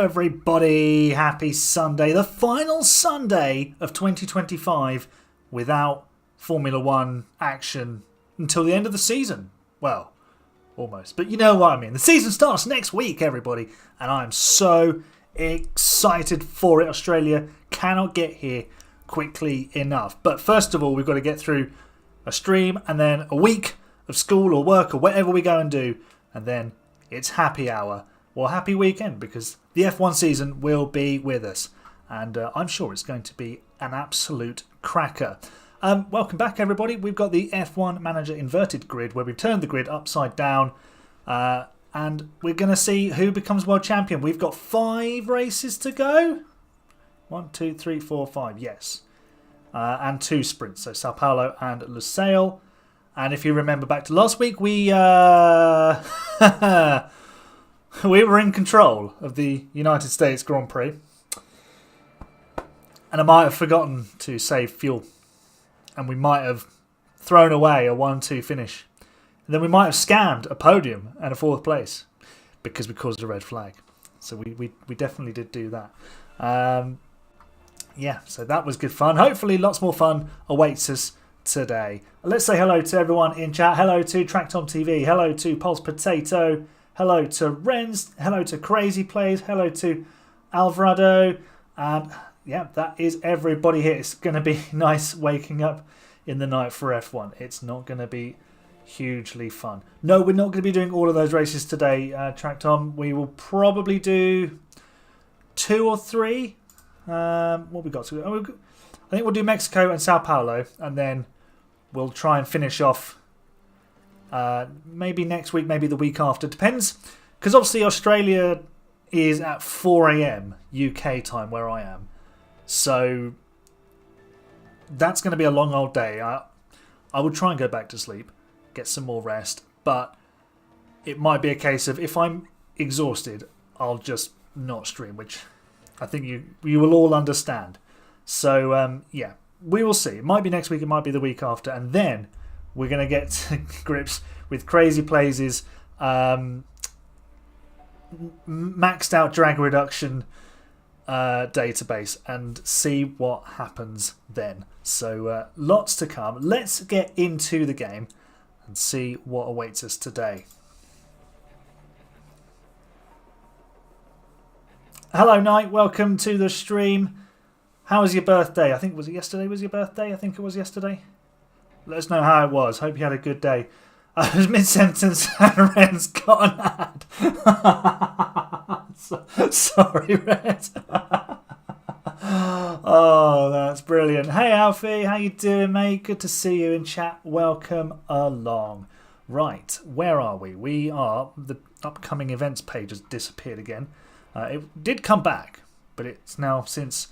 Hello everybody, happy Sunday, the final Sunday of 2025 without Formula One action until the end of the season. Well, almost, but you know what I mean. The season starts next week, everybody, and I'm so excited for it. Australia cannot get here quickly enough. But first of all, we've got to get through a stream and then a week of school or work or whatever we go and do, and then it's happy hour. Or happy weekend, because the F1 season will be with us. And I'm sure it's going to be an absolute cracker. Welcome back, everybody. We've got the F1 Manager inverted grid, where we've turned the grid upside down. And we're going to see who becomes world champion. We've got 5 races to go. 1, 2, 3, 4, 5, yes. And 2 sprints, so Sao Paulo and Lusail. And if you remember back to last week, we were in control of the United States Grand Prix. And I might have forgotten to save fuel. And we might have thrown away a 1-2 finish. And then we might have scammed a podium and a 4th place because we caused a red flag. So we definitely did do that. Yeah, so that was good fun. Hopefully lots more fun awaits us today. Let's say hello to everyone in chat. Hello to TrackTom TV. Hello to Pulse Potato. Hello to Renz, hello to Crazy Plays, hello to Alvarado, and yeah, that is everybody here. It's going to be nice waking up in the night for F1. It's not going to be hugely fun. No, we're not going to be doing all of those races today, TrackTom. We will probably do 2 or 3. What we got to? I think we'll do Mexico and Sao Paulo, and then we'll try and finish off maybe next week, maybe the week after. Depends, because obviously Australia is at 4 AM UK time where I am. So that's going to be a long old day. I will try and go back to sleep, get some more rest. But it might be a case of if I'm exhausted, I'll just not stream, which I think you will all understand. So yeah, we will see. It might be next week, it might be the week after. And then we're going to get to grips with Crazy Plays' maxed out drag reduction database and see what happens then. So lots to come. Let's get into the game and see what awaits us today. Hello, Knight. Welcome to the stream. How was your birthday? I think, was it yesterday was your birthday? I think it was yesterday. Let us know how it was. Hope you had a good day. I was mid-sentence and Ren's got an ad. Sorry, Ren. Oh, that's brilliant. Hey, Alfie. How you doing, mate? Good to see you in chat. Welcome along. Right, where are we? We are... The upcoming events page has disappeared again. It did come back, but it's now since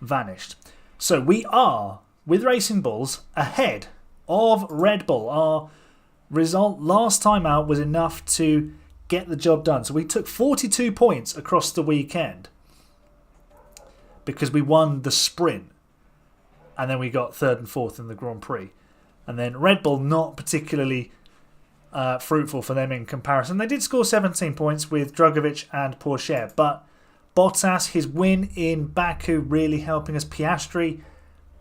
vanished. So we are, with Racing Bulls, ahead of Red Bull. Our result last time out was enough to get the job done. So we took 42 points across the weekend because we won the sprint. And then we got 3rd and 4th in the Grand Prix. And then Red Bull, not particularly fruitful for them in comparison. They did score 17 points with Drugovich and Pourchaire. But Bottas, his win in Baku really helping us. Piastri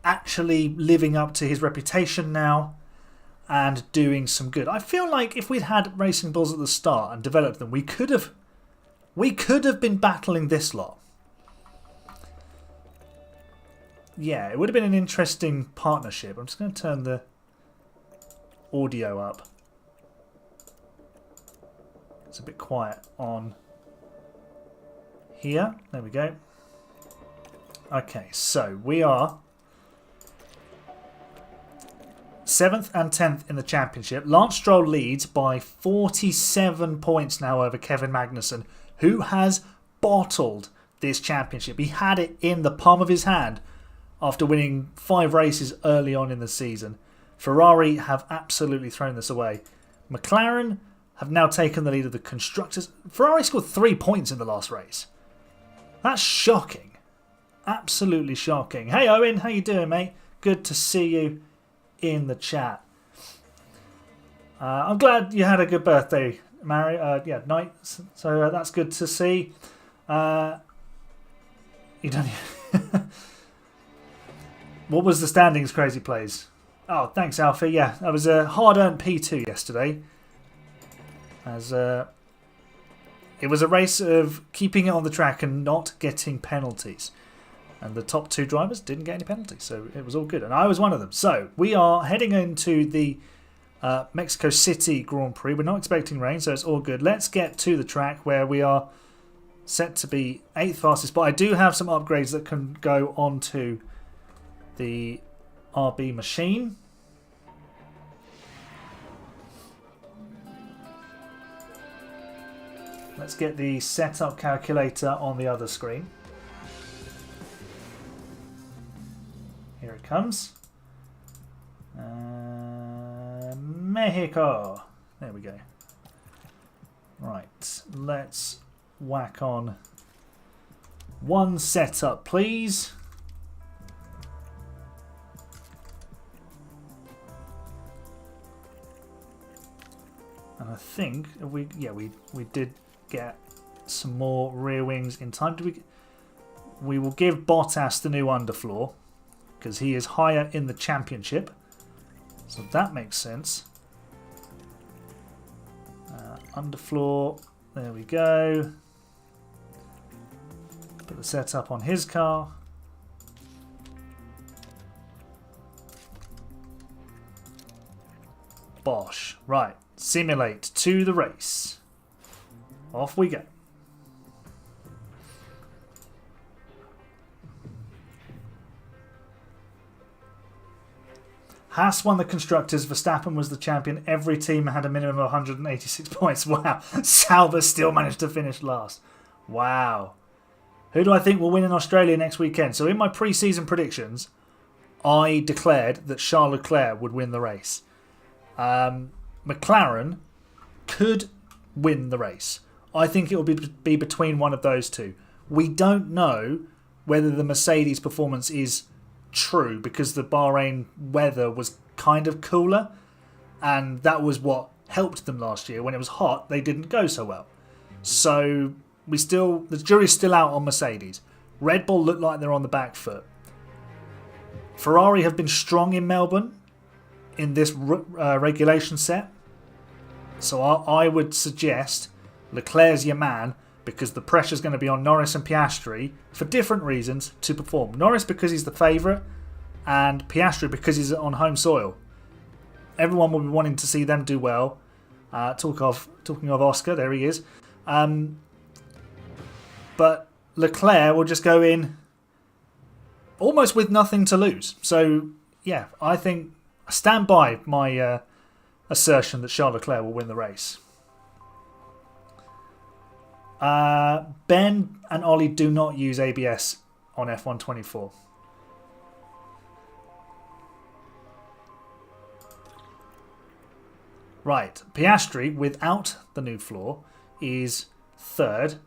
actually living up to his reputation now and doing some good. I feel like if we'd had Racing Bulls at the start and developed them, we could have been battling this lot. Yeah, it would have been an interesting partnership. I'm just going to turn the audio up. It's a bit quiet on here. There we go. Okay, so we are 7th and 10th in the championship. Lance Stroll leads by 47 points now over Kevin Magnussen, who has bottled this championship. He had it in the palm of his hand after winning 5 races early on in the season. Ferrari have absolutely thrown this away. McLaren have now taken the lead of the constructors. Ferrari scored 3 points in the last race. That's shocking. Absolutely shocking. Hey Owen, how you doing, mate? Good to see you in the chat. I'm glad you had a good birthday, Mary. Yeah, night. So that's good to see. You don't. What was the standings, Crazy Plays? Oh, thanks, Alfie. Yeah, that was a hard-earned P2 yesterday. As it was a race of keeping it on the track and not getting penalties. And the top 2 drivers didn't get any penalties, so it was all good. And I was one of them. So we are heading into the Mexico City Grand Prix. We're not expecting rain, so it's all good. Let's get to the track where we are set to be 8th fastest. But I do have some upgrades that can go onto the RB machine. Let's get the setup calculator on the other screen. Here it comes. Mexico. There we go. Right, let's whack on one setup, please. And I think we did get some more rear wings in time. We will give Bottas the new underfloor because he is higher in the championship, so that makes sense. Underfloor, there we go. Put the setup on his car. Bosh. Right, simulate to the race. Off we go. Haas won the Constructors, Verstappen was the champion, every team had a minimum of 186 points. Wow, Sauber still managed to finish last. Wow. Who do I think will win in Australia next weekend? So in my pre-season predictions, I declared that Charles Leclerc would win the race. McLaren could win the race. I think it will be between one of those two. We don't know whether the Mercedes performance is true because the Bahrain weather was kind of cooler and that was what helped them last year. When it was hot, they didn't go so well. So the jury's still out on Mercedes. Red Bull look like they're on the back foot. Ferrari have been strong in Melbourne in this regulation set. So I would suggest Leclerc's your man because the pressure's going to be on Norris and Piastri for different reasons to perform. Norris because he's the favourite and Piastri because he's on home soil. Everyone will be wanting to see them do well. Talking of Oscar, there he is. But Leclerc will just go in almost with nothing to lose. So, yeah, I stand by my assertion that Charles Leclerc will win the race. Ben and Ollie do not use ABS on F124. Right, Piastri without the new floor is 3rd.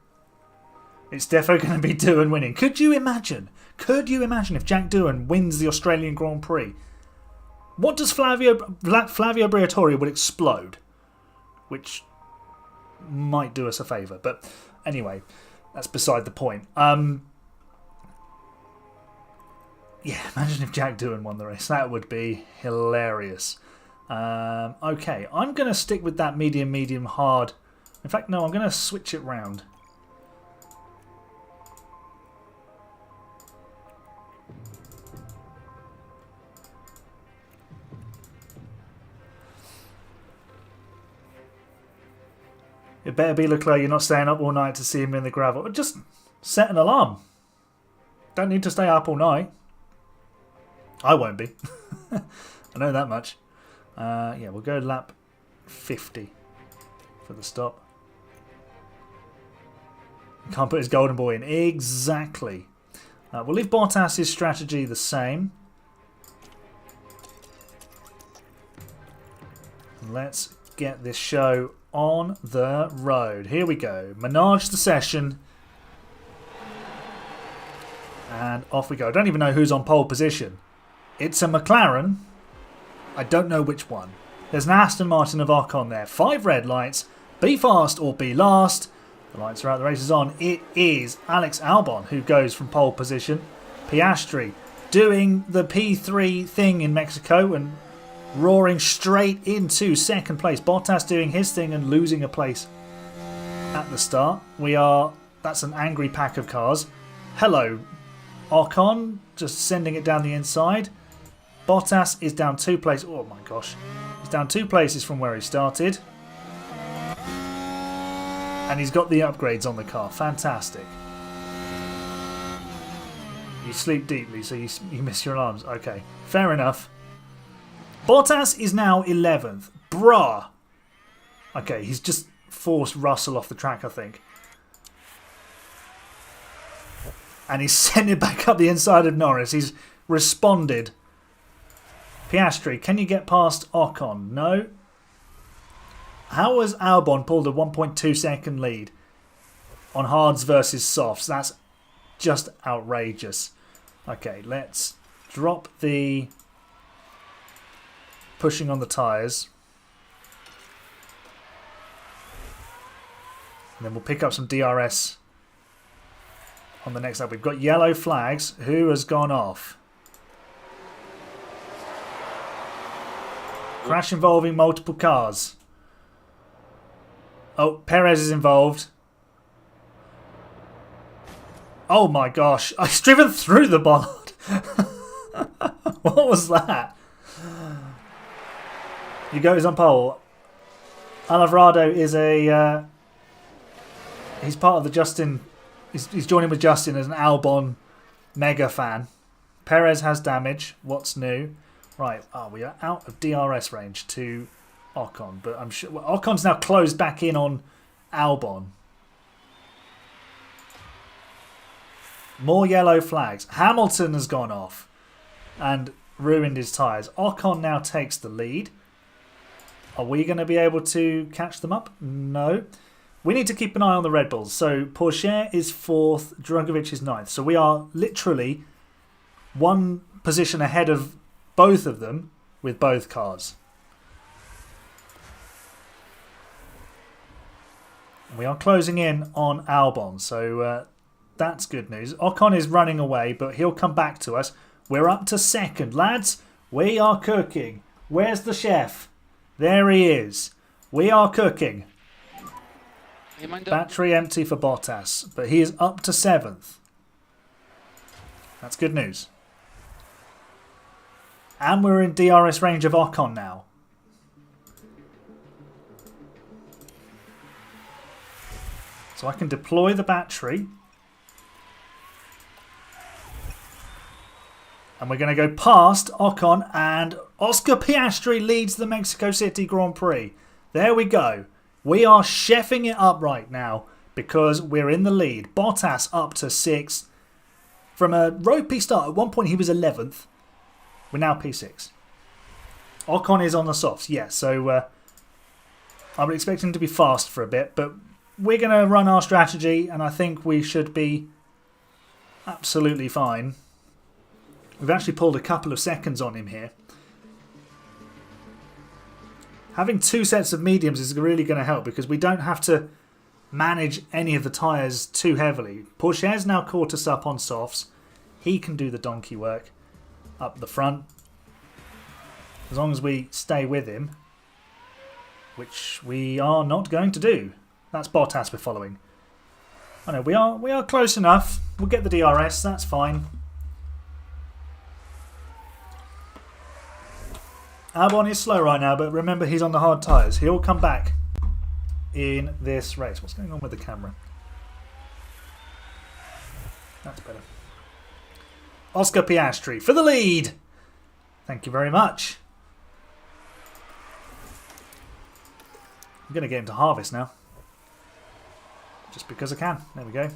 It's defo going to be Doohan winning. Could you imagine if Jack Doohan wins the Australian Grand Prix? What does Flavio Briatore would explode, which might do us a favour. But anyway, that's beside the point. Yeah, imagine if Jack Doohan won the race. That would be hilarious. Okay, I'm going to stick with that medium, hard. In fact, no, I'm going to switch it round. It better be Leclerc. You're not staying up all night to see him in the gravel. Just set an alarm. Don't need to stay up all night. I won't be. I know that much. Yeah, we'll go lap 50 for the stop. Can't put his golden boy in. Exactly. We'll leave Bottas' strategy the same. Let's get this show on the road. Here we go. Menage the session. And off we go. I don't even know who's on pole position. It's a McLaren. I don't know which one. There's an Aston Martin of Ocon there. 5 red lights. Be fast or be last. The lights are out, the race is on. It is Alex Albon who goes from pole position. Piastri doing the P3 thing in Mexico and roaring straight into second place. Bottas doing his thing and losing a place at the start. That's an angry pack of cars. Hello, Ocon, just sending it down the inside. Bottas is down 2 places. Oh my gosh. He's down 2 places from where he started. And he's got the upgrades on the car. Fantastic. You sleep deeply, so you miss your alarms. Okay, fair enough. Bottas is now 11th. Bruh. Okay, he's just forced Russell off the track, I think. And he's sent it back up the inside of Norris. He's responded. Piastri, can you get past Ocon? No. How has Albon pulled a 1.2 second lead on hards versus softs? That's just outrageous. Okay, let's drop the pushing on the tyres. And then we'll pick up some DRS on the next lap. We've got yellow flags. Who has gone off? Crash involving multiple cars. Oh, Perez is involved. Oh my gosh. I've driven through the bollard. What was that? He goes on pole. Alavarado is he's part of the Justin. He's joining with Justin as an Albon mega fan. Perez has damage. What's new? Right. We are out of DRS range to Ocon, but I'm sure Ocon's now closed back in on Albon. More yellow flags. Hamilton has gone off and ruined his tyres. Ocon now takes the lead. Are we going to be able to catch them up? No. We need to keep an eye on the Red Bulls. So Pourchaire is 4th, Drugovic is 9th. So we are literally 1 position ahead of both of them with both cars. We are closing in on Albon, so that's good news. Ocon is running away, but he'll come back to us. We're up to 2nd. Lads, we are cooking. Where's the chef? There he is. We are cooking. Battery empty for Bottas, but he is up to 7th. That's good news. And we're in DRS range of Ocon now. So I can deploy the battery. And we're going to go past Ocon, and Oscar Piastri leads the Mexico City Grand Prix. There we go. We are chefing it up right now because we're in the lead. Bottas up to 6th. From a ropey start, at one point he was 11th. We're now P6. Ocon is on the softs, yes. So I would expect him to be fast for a bit, but we're going to run our strategy, and I think we should be absolutely fine. We've actually pulled a couple of seconds on him here. Having 2 sets of mediums is really going to help because we don't have to manage any of the tyres too heavily. Pourchaire's now caught us up on softs. He can do the donkey work up the front. As long as we stay with him, which we are not going to do. That's Bottas we're following. I know, we are close enough. We'll get the DRS, that's fine. Albon is slow right now, but remember he's on the hard tyres. He'll come back in this race. What's going on with the camera? That's better. Oscar Piastri for the lead. Thank you very much. I'm going to get into harvest now. Just because I can. There we go.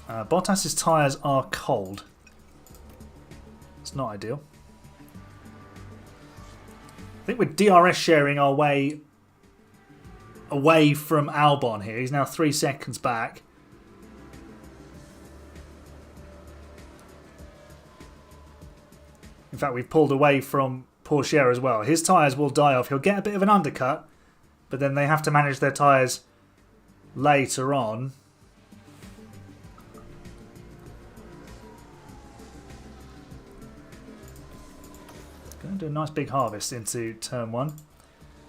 Bottas's tyres are cold. It's not ideal. I think we're DRS sharing our way away from Albon here. He's now 3 seconds back. In fact, we've pulled away from Pourchaire as well. His tyres will die off. He'll get a bit of an undercut, but then they have to manage their tyres later on. Going to do a nice big harvest into turn 1.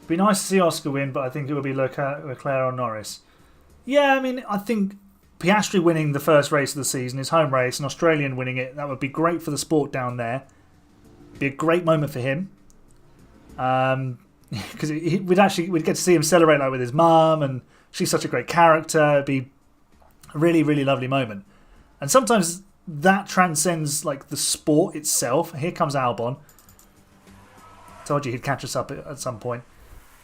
Be nice to see Oscar win, but I think it would be Leclerc or Norris. Yeah, I mean, I think Piastri winning the first race of the season, his home race, an Australian winning it, that would be great for the sport down there. Be a great moment for him. Because we'd get to see him celebrate like with his mum, and she's such a great character. It'd be a really, really lovely moment. And sometimes that transcends like the sport itself. Here comes Albon. Told you he'd catch us up at some point.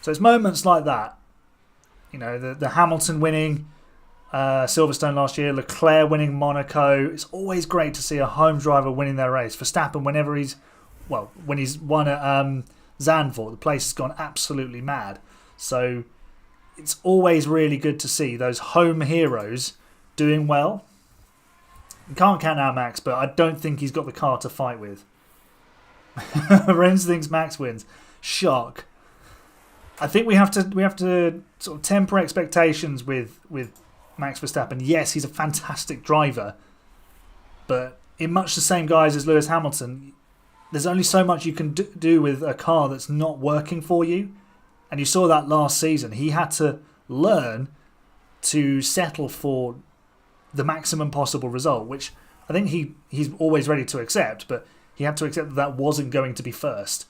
So it's moments like that. You know, the Hamilton winning Silverstone last year, Leclerc winning Monaco. It's always great to see a home driver winning their race. Verstappen, when he's won at Zandvoort, the place has gone absolutely mad. So it's always really good to see those home heroes doing well. You can't count out Max, but I don't think he's got the car to fight with. Renz thinks Max wins. Shock. I think we have to sort of temper expectations with Max Verstappen. Yes, he's a fantastic driver, but in much the same guise as Lewis Hamilton, there's only so much you can do with a car that's not working for you. And you saw that last season. He had to learn to settle for the maximum possible result, which I think he's always ready to accept, but he had to accept that wasn't going to be first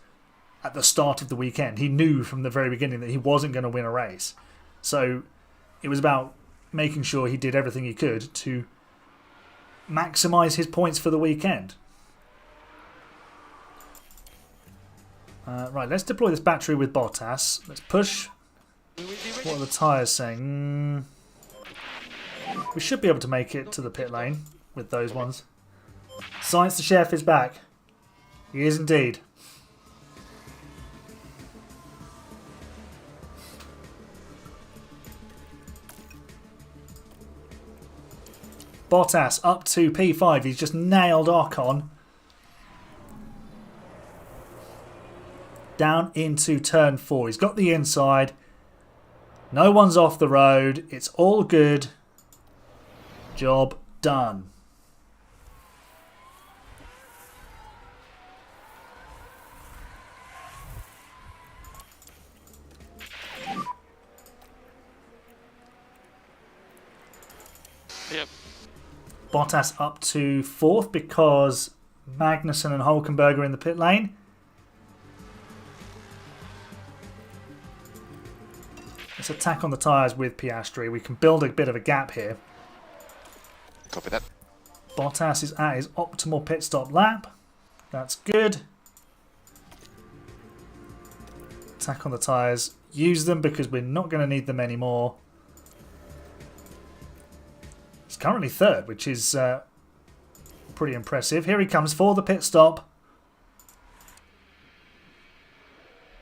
at the start of the weekend. He knew from the very beginning that he wasn't going to win a race. So it was about making sure he did everything he could to maximise his points for the weekend. Right, let's deploy this battery with Bottas. Let's push. What are the tyres saying? We should be able to make it to the pit lane with those ones. Science the Chef is back. He is indeed. Bottas up to P5. He's just nailed Ocon. Down into turn 4. He's got the inside. No one's off the road. It's all good. Job done. Yep. Bottas up to 4th because Magnussen and Hulkenberg are in the pit lane. Let's attack on the tyres with Piastri. We can build a bit of a gap here. Copy that. Bottas is at his optimal pit stop lap. That's good. Attack on the tyres. Use them because we're not going to need them anymore. He's currently 3rd, which is pretty impressive. Here he comes for the pit stop.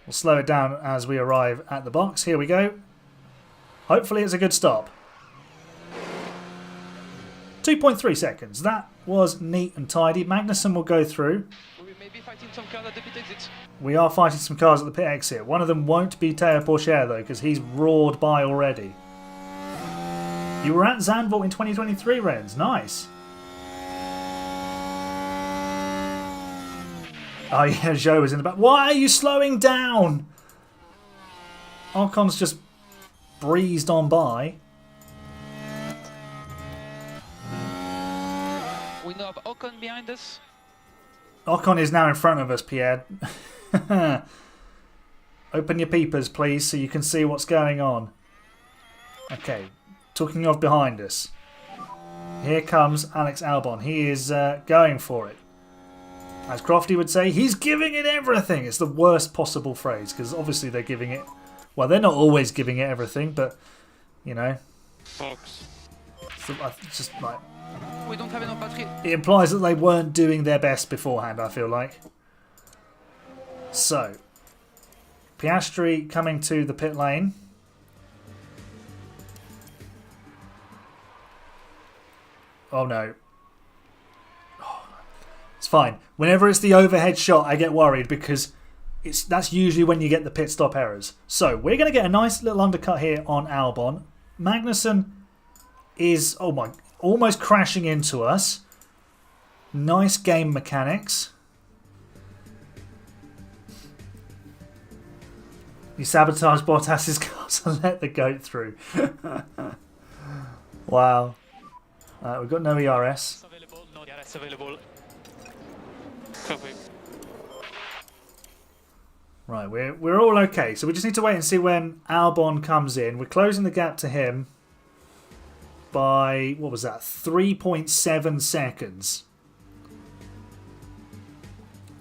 We'll slow it down as we arrive at the box. Here we go. Hopefully it's a good stop. 2.3 seconds. That was neat and tidy. Magnussen will go through. We may be fighting some cars at the pit exit. We are fighting some cars at the pit exit. One of them won't be Teo Pourchaire though, because he's roared by already. You were at Zandvoort in 2023, Renz. Nice. Oh yeah, Zhou was in the back. Why are you slowing down? Ocon's just breezed on by. We now have Ocon behind us. Ocon is now in front of us, Pierre. Open your peepers, please, so you can see what's going on. Okay, talking of behind us. Here comes Alex Albon. He is going for it. As Crofty would say, he's giving it everything. It's the worst possible phrase, because obviously they're giving it... Well, they're not always giving it everything, but, you know... Fox. It's just like... We don't have enough battery. It implies that they weren't doing their best beforehand, I feel like. So, Piastri coming to the pit lane. Oh no. It's fine. Whenever it's the overhead shot, I get worried because that's usually when you get the pit stop errors. So we're going to get a nice little undercut here on Albon. Magnussen is almost crashing into us. Nice game mechanics. You sabotage Bottas's car to let the goat through. Wow. We've got no ERS. No ERS available. Right, we're all okay. So we just need to wait and see when Albon comes in. We're closing the gap to him by, what was that, 3.7 seconds.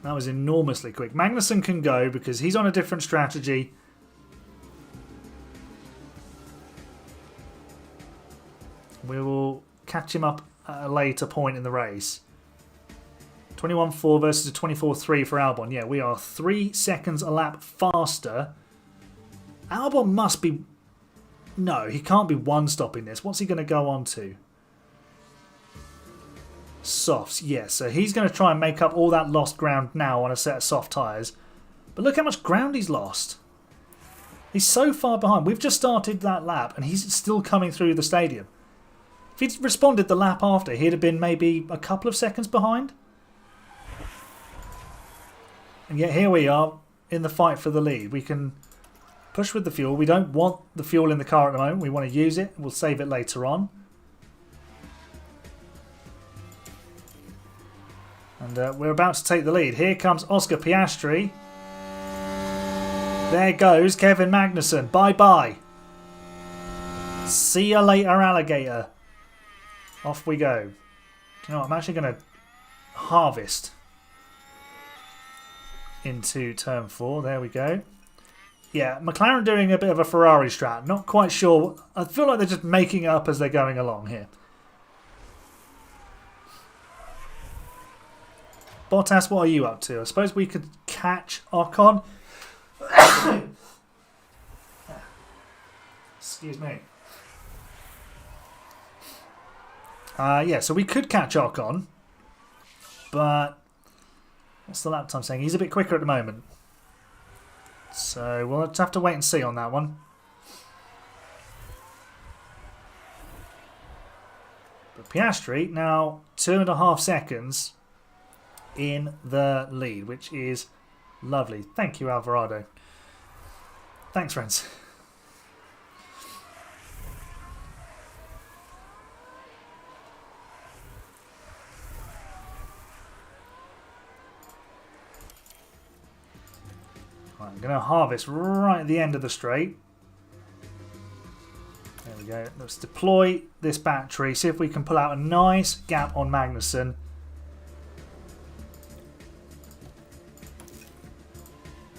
That was enormously quick. Magnussen can go because he's on a different strategy. We will catch him up at a later point in the race. 21.4 versus a 24.3 for Albon. Yeah, we are 3 seconds a lap faster. Albon must be... No, he can't be one-stopping this. What's he going to go on to? Softs, yes. So he's going to try and make up all that lost ground now on a set of soft tyres. But look how much ground he's lost. He's so far behind. We've just started that lap and he's still coming through the stadium. If he'd responded the lap after, he'd have been maybe a couple of seconds behind. And yet here we are in the fight for the lead. We can push with the fuel. We don't want the fuel in the car at the moment. We want to use it. We'll save it later on. And we're about to take the lead. Here comes Oscar Piastri. There goes Kevin Magnussen. Bye-bye. See you later, alligator. Off we go. Do you know what? I'm actually going to harvest into turn 4. There we go. Yeah, McLaren doing a bit of a Ferrari strat. Not quite sure. I feel like they're just making it up as they're going along here. Bottas, what are you up to? I suppose we could catch Ocon. Excuse me. Yeah, so we could catch Ocon. But what's the lap time saying? He's a bit quicker at the moment. So we'll just have to wait and see on that one. But Piastri now 2.5 seconds in the lead, which is lovely. Thank you, Alvarado. Thanks, friends. Right, I'm going to harvest right at the end of the straight. There we go. Let's deploy this battery, see if we can pull out a nice gap on Magnussen.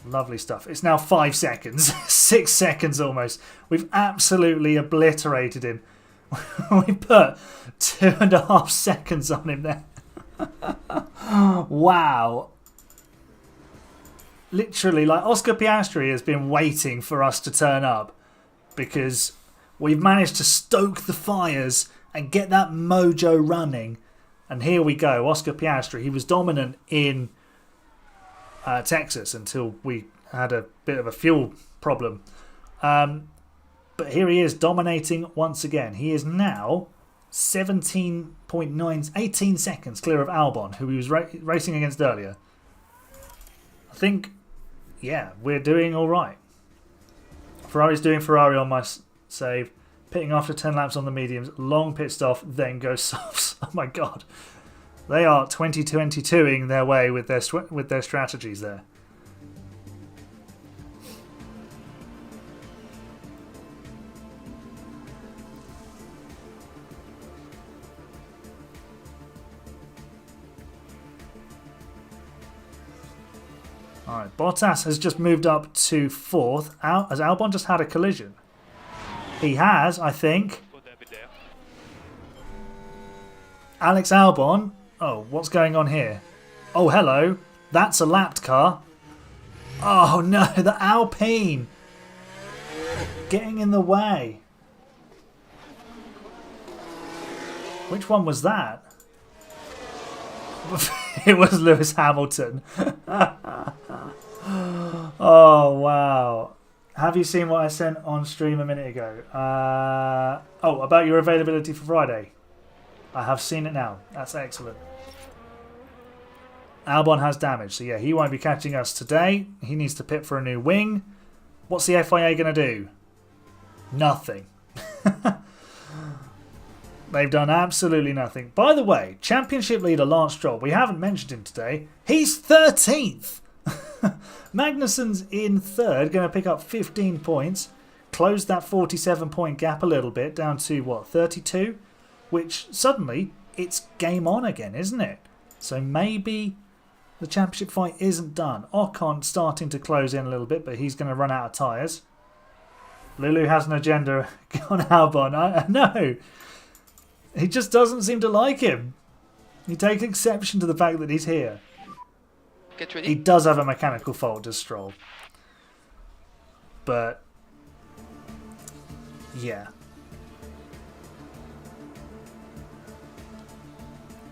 Lovely stuff. It's now 5 seconds. 6 seconds almost. We've absolutely obliterated him. We put 2.5 seconds on him there. Wow. Literally, like, Oscar Piastri has been waiting for us to turn up because we've managed to stoke the fires and get that mojo running. And here we go. Oscar Piastri, he was dominant in Texas until we had a bit of a fuel problem. But here he is dominating once again. He is now 18 seconds clear of Albon, who he was racing against earlier. I think, yeah, we're doing all right. Ferrari's doing Ferrari on my save. Pitting after 10 laps on the mediums. Long pit stop, then go softs. Oh my god. They are 2022ing their way with their strategies there. Alright, Bottas has just moved up to 4th. Has Albon just had a collision? He has, I think. Alex Albon. Oh, what's going on here? Oh, hello. That's a lapped car. Oh, no. The Alpine. Getting in the way. Which one was that? It was Lewis Hamilton. Oh, wow. Have you seen what I sent on stream a minute ago? Oh, about your availability for Friday. I have seen it now. That's excellent. Albon has damage, so yeah, he won't be catching us today. He needs to pit for a new wing. What's the FIA going to do? Nothing. They've done absolutely nothing. By the way, championship leader Lance Stroll, we haven't mentioned him today. He's 13th. Magnussen's in third, going to pick up 15 points. Close that 47-point gap a little bit, down to, what, 32? Which, suddenly, it's game on again, isn't it? So maybe the championship fight isn't done. Ocon starting to close in a little bit, but he's going to run out of tyres. Lulu has an agenda on Albon. I know. He just doesn't seem to like him. He takes exception to the fact that he's here. Get ready. He does have a mechanical fault, does Stroll. But, yeah.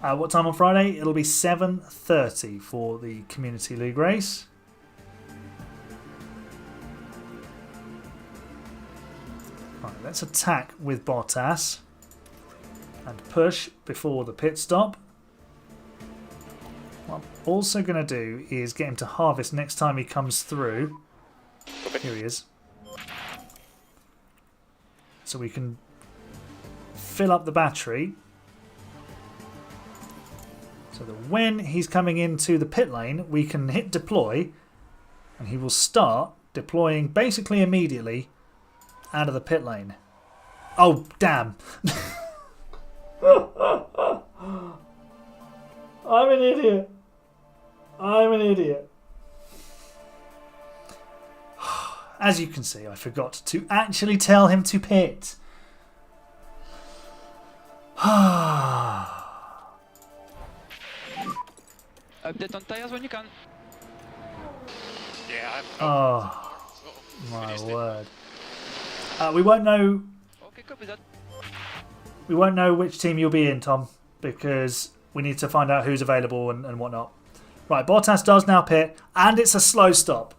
What time on Friday? It'll be 7:30 for the Community League race. Right, let's attack with Bottas and push before the pit stop. What I'm also going to do is get him to harvest next time he comes through. Here he is. So we can fill up the battery. So that when he's coming into the pit lane, we can hit deploy and he will start deploying basically immediately out of the pit lane. Oh, damn. I'm an idiot. I'm an idiot. As you can see, I forgot to actually tell him to pit. Update on tires when you can. Yeah, Oh, my word. We won't know. Okay, copy that. We won't know which team you'll be in, Tom, because we need to find out who's available and whatnot. Right, Bottas does now pit, and it's a slow stop.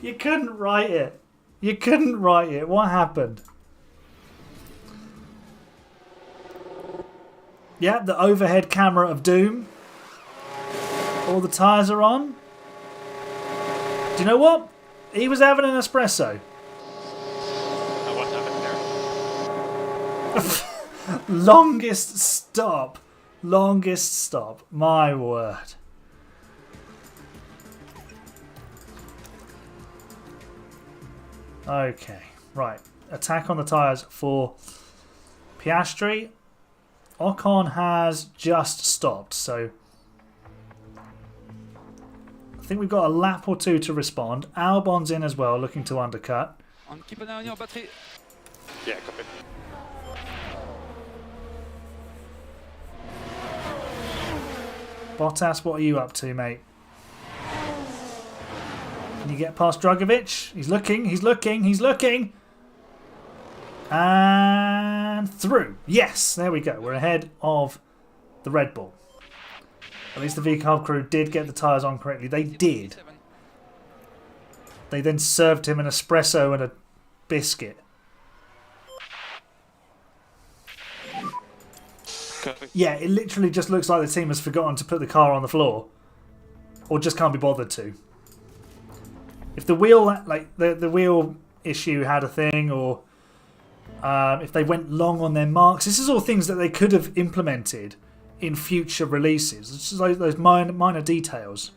You couldn't write it. You couldn't write it. What happened? Yeah, the overhead camera of doom. All the tyres are on. Do you know what? He was having an espresso. what happened there? Longest stop. Longest stop. My word. Okay, right. Attack on the tyres for Piastri. Ocon has just stopped, so I think we've got a lap or two to respond. Albon's in as well, looking to undercut. And keep an eye on your battery. Yeah, copy. Bottas, what are you up to, mate? Can you get past Dragovic? He's looking, he's looking, he's looking. And through. Yes, there we go. We're ahead of the Red Bull. At least the VCARB crew did get the tyres on correctly. They did. They then served him an espresso and a biscuit. Copy. Yeah, it literally just looks like the team has forgotten to put the car on the floor. Or just can't be bothered to. If the wheel, like the wheel issue had a thing, or if they went long on their marks, this is all things that they could have implemented in future releases. It's just like those minor details.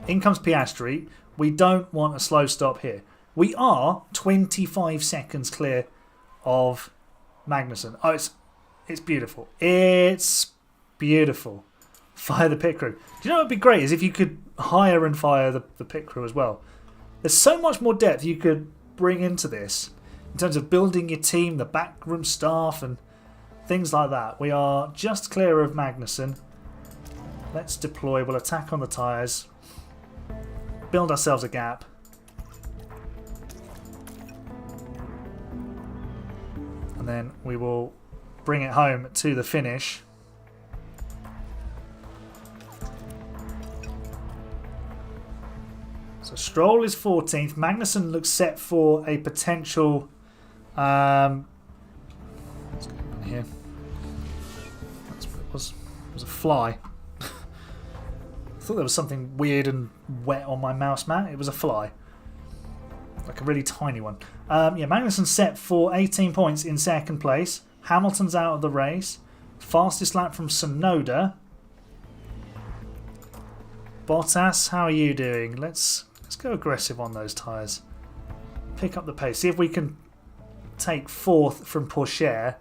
In comes Piastri. We don't want a slow stop here. We are 25 seconds clear of Magnussen. Oh, it's beautiful. It's beautiful. Fire the pit crew. Do you know what would be great is if you could hire and fire the pit crew as well. There's so much more depth you could bring into this in terms of building your team, the backroom staff and things like that. We are just clear of Magnussen. Let's deploy. We'll attack on the tyres. Build ourselves a gap. And then we will bring it home to the finish. So Stroll is 14th. Magnussen looks set for a potential... what's going on here? That's what it was. It was a fly. I thought there was something weird and wet on my mouse mat. It was a fly. Like a really tiny one. Yeah, Magnussen set for 18 points in second place. Hamilton's out of the race. Fastest lap from Sonoda. Bottas, how are you doing? Let's go aggressive on those tyres. Pick up the pace. See if we can take 4th from Pourchaire.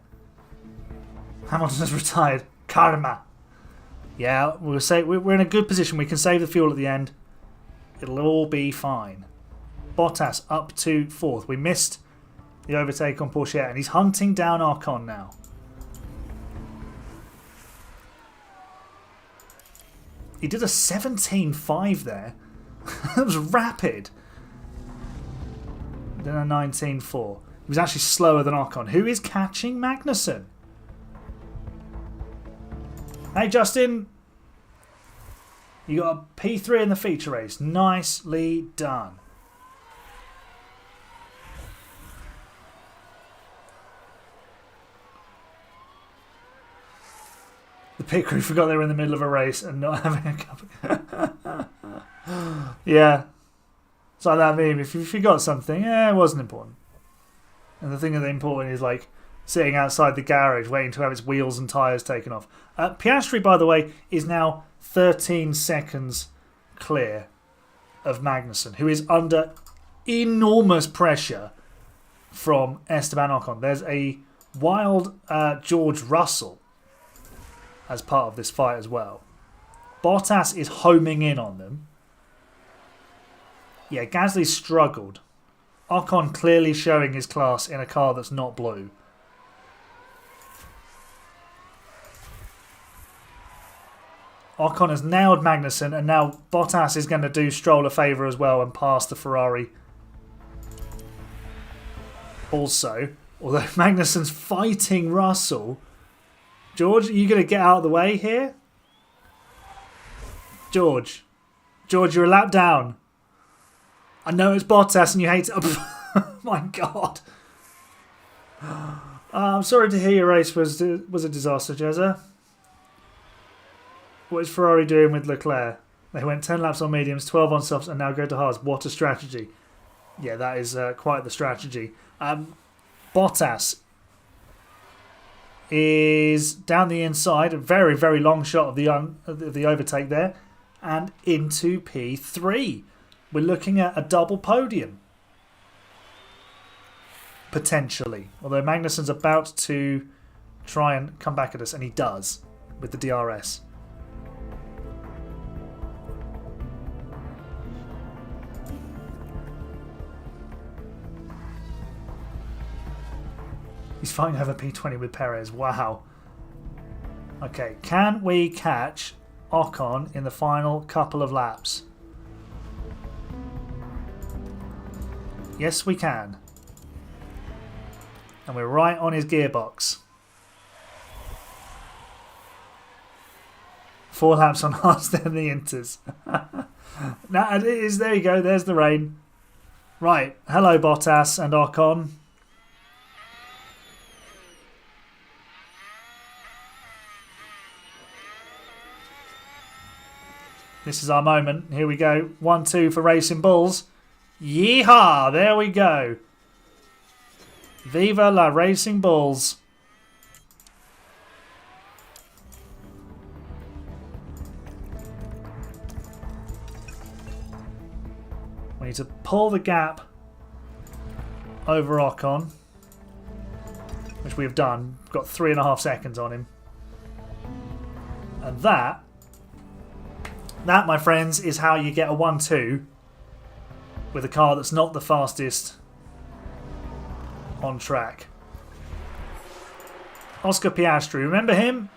Hamilton has retired. Karma. Yeah, we're in a good position. We can save the fuel at the end. It'll all be fine. Bottas up to 4th. We missed the overtake on Pourchaire, and he's hunting down Ocon now. He did a 17.5 there. That was rapid. Then a 19.4. He was actually slower than Ocon, who is catching Magnussen. Hey, Justin. You got a P3 in the feature race. Nicely done. The pit crew forgot they were in the middle of a race and not having a cup. Yeah. It's like that meme. If you forgot something, it wasn't important. And the thing that's important is like sitting outside the garage waiting to have its wheels and tyres taken off. Piastri, by the way, is now 13 seconds clear of Magnussen, who is under enormous pressure from Esteban Ocon. There's a wild George Russell as part of this fight as well. Bottas is homing in on them. Yeah, Gasly struggled. Ocon clearly showing his class in a car that's not blue. Ocon has nailed Magnussen, and now Bottas is going to do Stroll a favour as well and pass the Ferrari. Also, although Magnussen's fighting Russell, George, are you going to get out of the way here? George, you're a lap down. I know it's Bottas and you hate it. Oh my God. I'm sorry to hear your race was a disaster, Jezza. What is Ferrari doing with Leclerc? They went 10 laps on mediums, 12 on softs, and now go to hards. What a strategy. Yeah, that is quite the strategy. Bottas is down the inside. A very, very long shot of the overtake there. And into P3. We're looking at a double podium. Potentially. Although Magnussen's about to try and come back at us, and he does with the DRS. He's fighting over P20 with Perez. Wow. Okay, can we catch Ocon in the final couple of laps? Yes, we can. And we're right on his gearbox. 4 laps on hards, then the inters. Now it is. There you go. There's the rain. Right. Hello, Bottas and Ocon. This is our moment. Here we go. 1-2 for Racing Bulls. Yeehaw! There we go. Viva la Racing Bulls. We need to pull the gap over Ocon, which we have done. We've got 3.5 seconds on him. And that, my friends, is how you get a 1-2 with a car that's not the fastest on track. Oscar Piastri, remember him?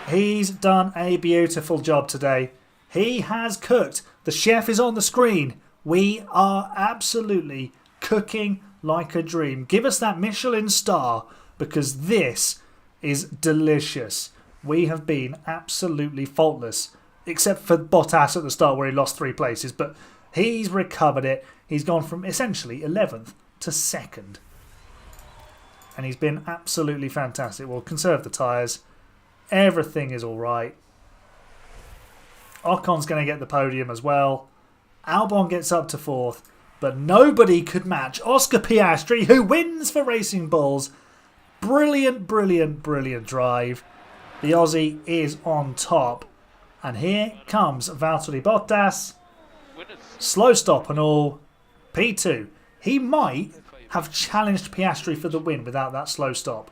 He's done a beautiful job today. He has cooked. The chef is on the screen. We are absolutely cooking like a dream. Give us that Michelin star, because this is delicious. We have been absolutely faultless, except for Bottas at the start where he lost 3 places, but He's recovered it. He's gone from essentially 11th to 2nd. And he's been absolutely fantastic. We'll conserve the tyres. Everything is all right. Ocon's going to get the podium as well. Albon gets up to 4th. But nobody could match Oscar Piastri, who wins for Racing Bulls. Brilliant, brilliant, brilliant drive. The Aussie is on top. And here comes Valtteri Bottas. Slow stop and all. P2. He might have challenged Piastri for the win without that slow stop.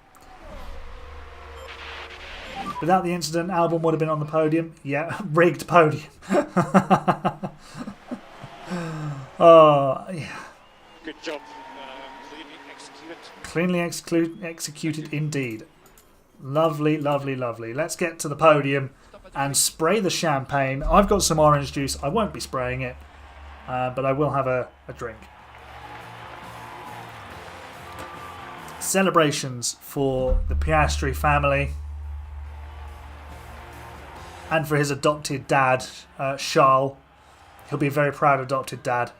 Without the incident, Albon would have been on the podium. Yeah, rigged podium. Oh, yeah. Good job. Cleanly executed. Cleanly executed indeed. Lovely, lovely, lovely. Let's get to the podium and spray the champagne. I've got some orange juice. I won't be spraying it, but I will have a drink. Celebrations for the Piastri family and for his adopted dad, Charles. He'll be a very proud adopted dad.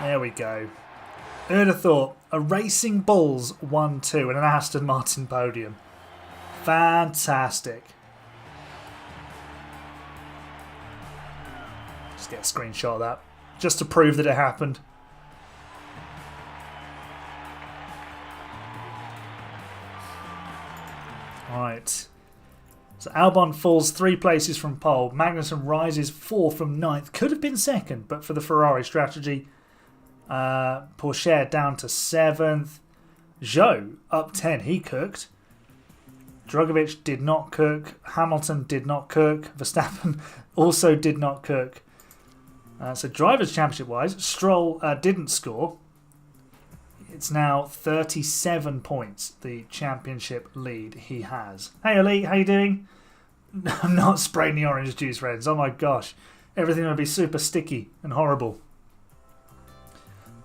There we go. Who'd have thought a Racing Bulls 1-2 and an Aston Martin podium. Fantastic. Just get a screenshot of that just to prove that it happened. Alright. So Albon falls 3 places from pole. Magnussen rises 4 from 9th. Could have been 2nd, but for the Ferrari strategy. Porsche down to 7th. Zhou up 10. He cooked. Drogovic did not cook. Hamilton did not cook. Verstappen also did not cook. So Drivers' Championship-wise, Stroll didn't score. It's now 37 points, the championship lead he has. Hey Elite, how you doing? I'm not spraying the orange juice, friends. Oh my gosh. Everything would be super sticky and horrible.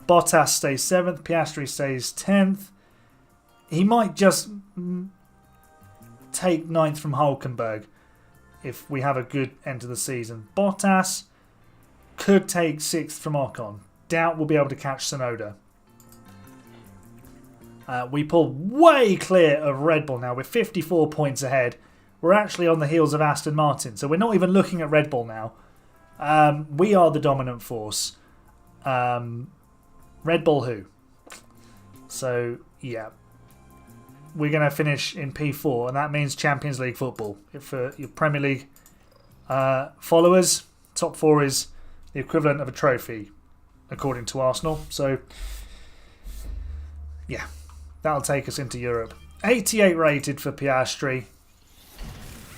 Bottas stays 7th. Piastri stays 10th. He might just take 9th from Hulkenberg if we have a good end to the season. Bottas could take 6th from Ocon. Doubt we'll be able to catch Tsunoda. We pull way clear of Red Bull now. We're 54 points ahead. We're actually on the heels of Aston Martin. So we're not even looking at Red Bull now. We are the dominant force. Red Bull who? So, yeah. We're going to finish in P4. And that means Champions League football. For your Premier League followers, top 4 is the equivalent of a trophy, according to Arsenal. So, yeah. That'll take us into Europe. 88 rated for Piastri.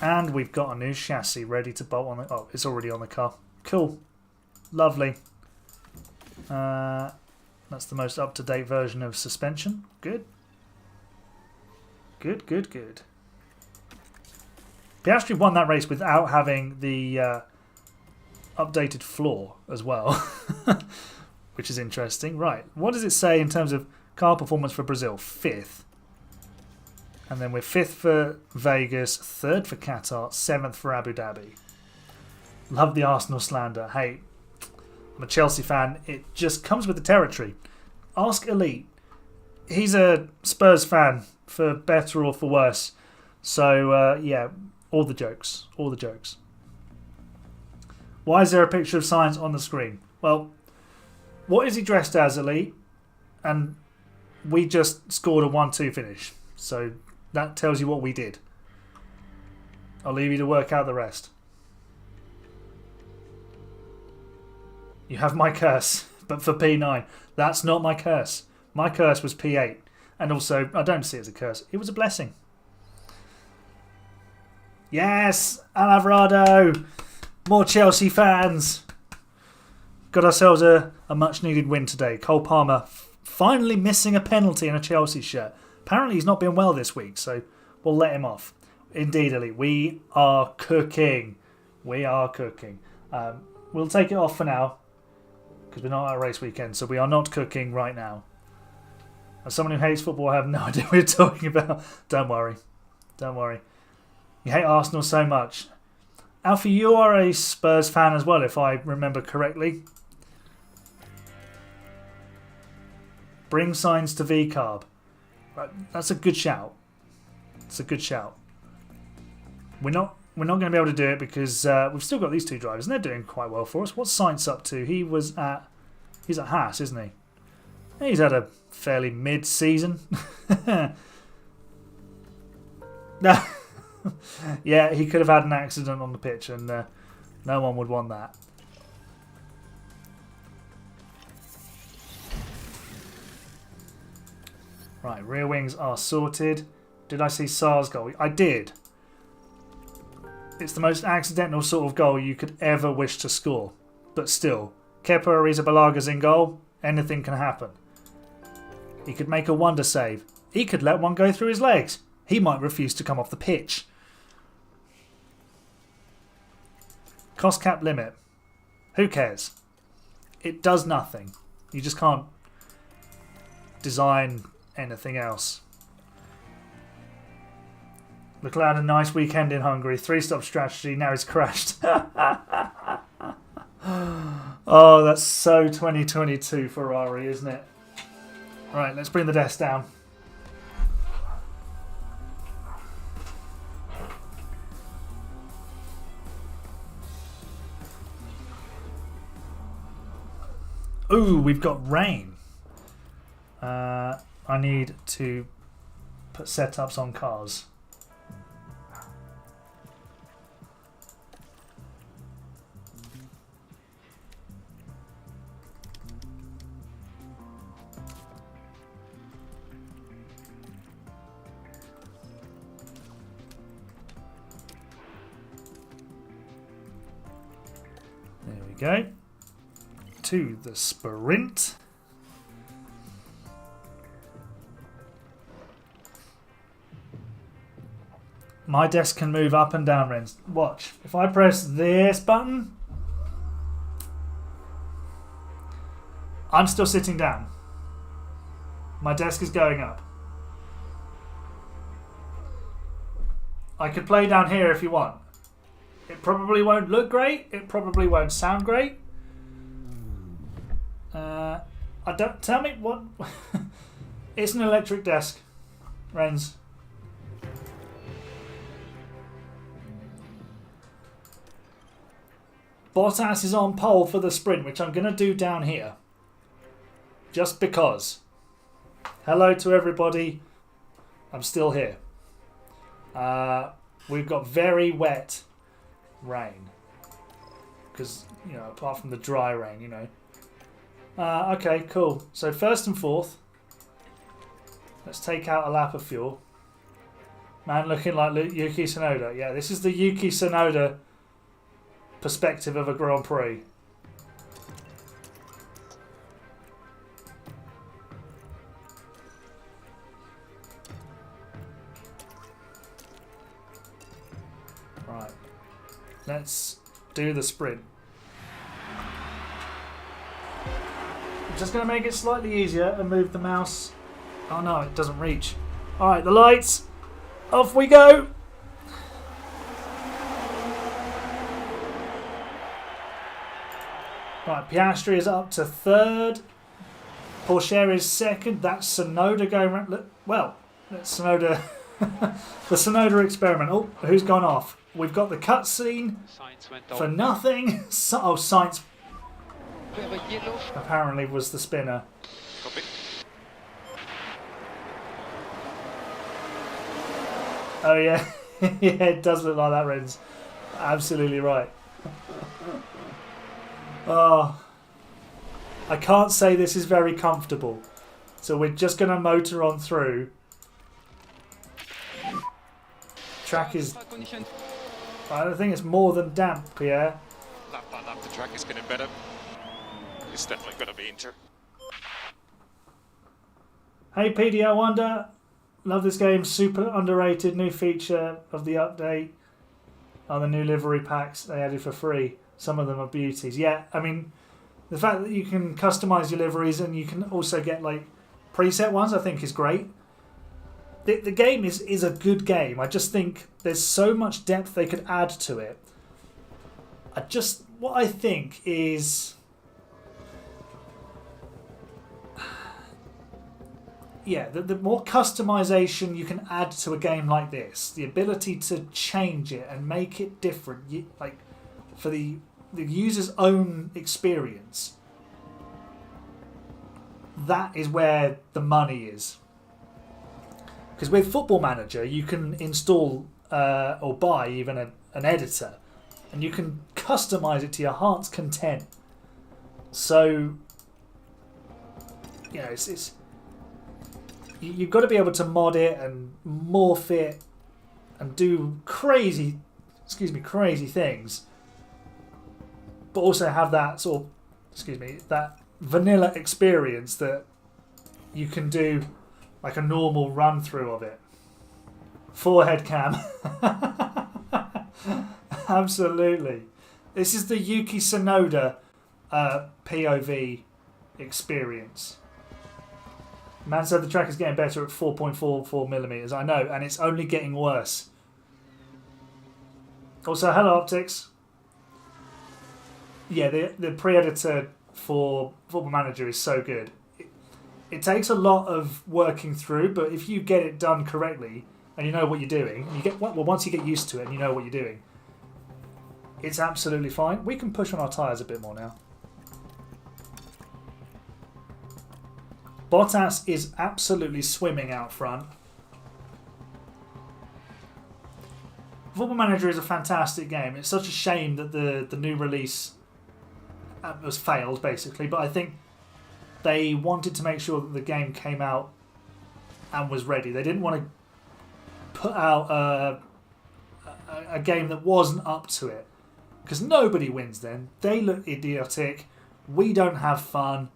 And we've got a new chassis ready to bolt on it. Oh, it's already on the car. Cool. Lovely. That's the most up-to-date version of suspension. Good. Good, good, good. Piastri won that race without having the updated floor as well. Which is interesting. Right. What does it say in terms of car performance for Brazil? 5th. And then we're 5th for Vegas, 3rd for Qatar, 7th for Abu Dhabi. Love the Arsenal slander. Hey, I'm a Chelsea fan. It just comes with the territory. Ask Elite. He's a Spurs fan, for better or for worse. So, yeah, all the jokes. All the jokes. Why is there a picture of Sainz on the screen? Well, what is he dressed as, Elite? And we just scored a 1-2 finish. So that tells you what we did. I'll leave you to work out the rest. You have my curse, but for P9. That's not my curse. My curse was P8. And also, I don't see it as a curse. It was a blessing. Yes! Alvarado! More Chelsea fans! Got ourselves a much-needed win today. Cole Palmer finally missing a penalty in a Chelsea shirt. Apparently he's not been well this week, so we'll let him off. Indeed, Ellie, we are cooking. We are cooking. We'll take it off for now, because we're not at a race weekend, so we are not cooking right now. As someone who hates football, I have no idea what you're talking about. Don't worry. Don't worry. You hate Arsenal so much. Alfie, you are a Spurs fan as well, if I remember correctly. Bring signs to V-Carb. Right, that's a good shout. It's a good shout. We're not going to be able to do it because we've still got these two drivers and they're doing quite well for us. What's Sainz up to? He's at Haas, isn't he? He's had a fairly mid-season. Yeah, he could have had an accident on the pitch and no one would want that. Right, rear wings are sorted. Did I see Saar's goal? I did. It's the most accidental sort of goal you could ever wish to score. But still, Kepa Arrizabalaga in goal. Anything can happen. He could make a wonder save. He could let one go through his legs. He might refuse to come off the pitch. Cost cap limit. Who cares? It does nothing. You just can't design anything else. Leclerc had a nice weekend in Hungary. 3-stop strategy. Now he's crashed. Oh, that's so 2022 Ferrari, isn't it? Right, let's bring the desk down. Ooh, we've got rain. I need to put setups on cars. There we go. To the sprint. My desk can move up and down, Renz. Watch. If I press this button, I'm still sitting down. My desk is going up. I could play down here if you want. It probably won't look great. It probably won't sound great. I don't tell me what. It's an electric desk, Renz. Bottas is on pole for the sprint, which I'm going to do down here. Just because. Hello to everybody. I'm still here. We've got very wet rain. Because, you know, apart from the dry rain, you know. Okay, cool. So first and fourth. Let's take out a lap of fuel. Man looking like Yuki Tsunoda. Yeah, this is the Yuki Tsunoda perspective of a Grand Prix. Right. Let's do the sprint. I'm just going to make it slightly easier and move the mouse. Oh no, it doesn't reach. Alright, the lights. Off we go. Right, Piastri is up to third. Porsche is second. That's Tsunoda going around. Well, that's Tsunoda. The Tsunoda experiment. Oh, who's gone off? We've got the cutscene for nothing. Oh, Sainz apparently was the spinner. Copy. Oh yeah, yeah, it does look like that, Renz. Absolutely right. Oh, I can't say this is very comfortable, so we're just going to motor on through. Track is. I don't think it's more than damp, Pierre. Lap by lap, the track is getting better. It's definitely going to be Inter. Hey PDL Wonder, love this game. Super underrated. New feature of the update are the new livery packs they added for free. Some of them are beauties. Yeah, I mean, the fact that you can customize your liveries and you can also get like preset ones, I think is great. The game is a good game. I just think there's so much depth they could add to it. what I think is, yeah, the more customization you can add to a game like this, the ability to change it and make it different, like for the user's own experience, that is where the money is. Because with Football Manager, you can install or buy even an editor, and you can customize it to your heart's content. So, you know, you've got to be able to mod it and morph it and do crazy things, but also have that sort of, that vanilla experience that you can do like a normal run through of it. Forehead cam. Absolutely. This is the Yuki Tsunoda POV experience. Man said the track is getting better at 4.44 millimeters. I know, and it's only getting worse. Also, hello Optics. Yeah, the pre-editor for Football Manager is so good. It takes a lot of working through, but if you get it done correctly and you know what you're doing, once you get used to it and you know what you're doing, it's absolutely fine. We can push on our tyres a bit more now. Bottas is absolutely swimming out front. Football Manager is a fantastic game. It's such a shame that the new release was failed, basically, but I think they wanted to make sure that the game came out and was ready. They didn't want to put out a game that wasn't up to it, because nobody wins then. They look idiotic. We don't have fun.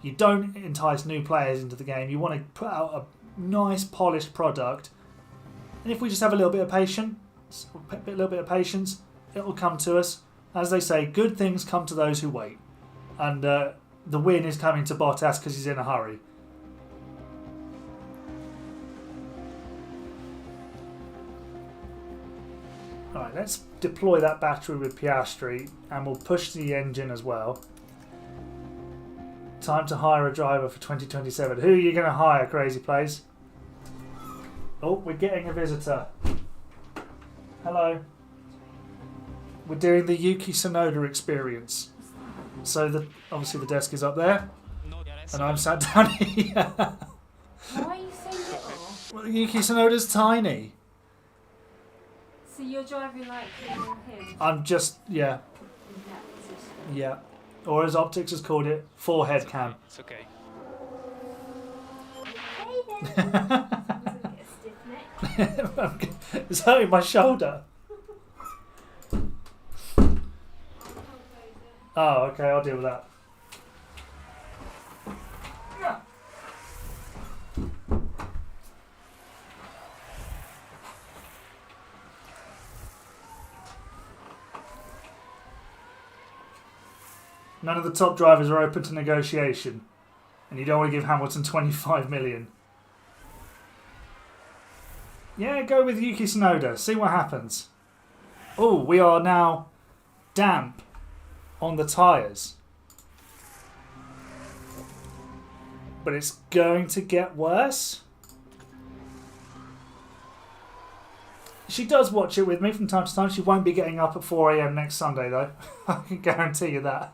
You don't entice new players into the game. You want to put out a nice, polished product. And if we just have a little bit of patience, it'll come to us. As they say, good things come to those who wait. And the win is coming to Bottas because he's in a hurry. Alright, let's deploy that battery with Piastri, and we'll push the engine as well. Time to hire a driver for 2027. Who are you going to hire, Crazy Plays? Oh, we're getting a visitor. Hello. We're doing the Yuki Tsunoda experience. So obviously the desk is up there, and I'm sat down here. Why are you so little? Well, Yuki Tsunoda's tiny. So you're driving like him. I'm just, yeah. In that position. Yeah. Or as Optics has called it, forehead cam. It's okay. Hey there. I'm gonna get a stiff neck. It's hurting my shoulder. Oh, okay, I'll deal with that. None of the top drivers are open to negotiation, and you don't want to give Hamilton 25 million. Yeah, go with Yuki Tsunoda. See what happens. Oh, we are now damp on the tyres. But it's going to get worse. She does watch it with me from time to time. She won't be getting up at 4 AM next Sunday, though. I can guarantee you that.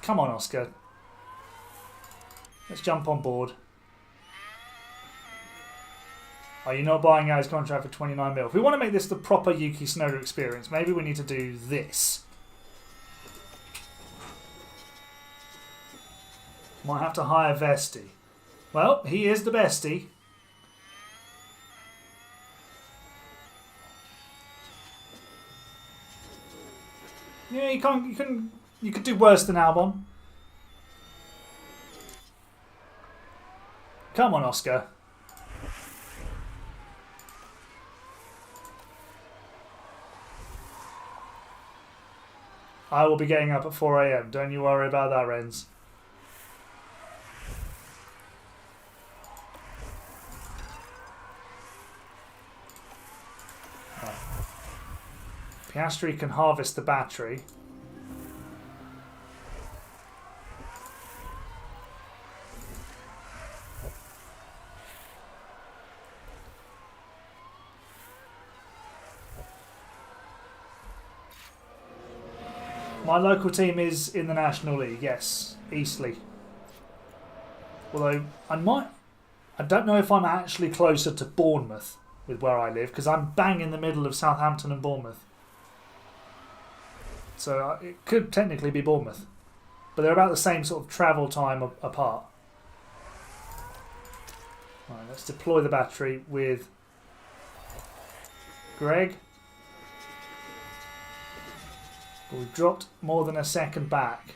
Come on, Oscar. Let's jump on board. Are you not buying out his contract for 29 mil? If we want to make this the proper Yuki Tsunoda experience, maybe we need to do this. Might have to hire Vesti. Well, he is the bestie. Yeah, you could do worse than Albon. Come on, Oscar. I will be getting up at 4 AM. Don't you worry about that, Renz. Piastri can harvest the battery. My local team is in the National League, yes, Eastleigh. Although I don't know if I'm actually closer to Bournemouth with where I live, because I'm bang in the middle of Southampton and Bournemouth. So it could technically be Bournemouth. But they're about the same sort of travel time apart. Alright, let's deploy the battery with Greg. But we've dropped more than a second back.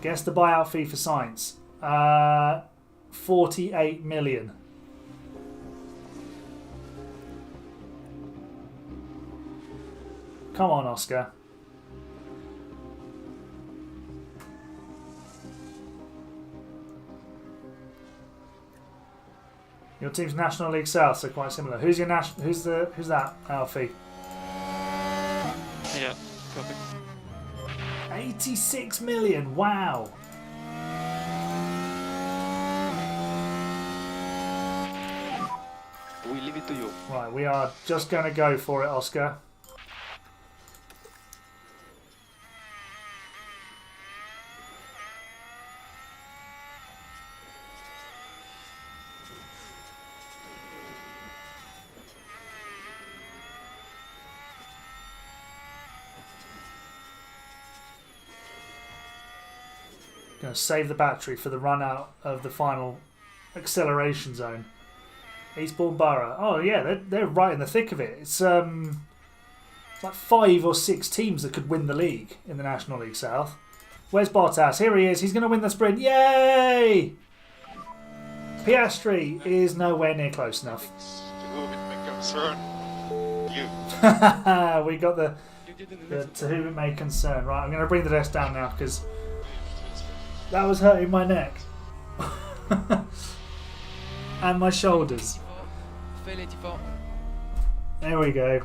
Guess the buyout fee for Sainz. 48 million. Come on, Oscar. Your team's National League South, so quite similar. Who's your who's that, Alfie? Yeah, perfect. 86 million. Wow. We leave it to you. Right, we are just going to go for it, Oscar. Going to save the battery for the run out of the final acceleration zone. Eastbourne Borough. Oh yeah, they're right in the thick of it. It's like 5 or 6 teams that could win the league in the National League South. Where's Bottas? Here he is. He's going to win the sprint. Yay! Piastri is nowhere near close enough. To whom it may concern you. We got the to whom it may concern. Right, I'm going to bring the desk down now because that was hurting my neck. And my shoulders. There we go.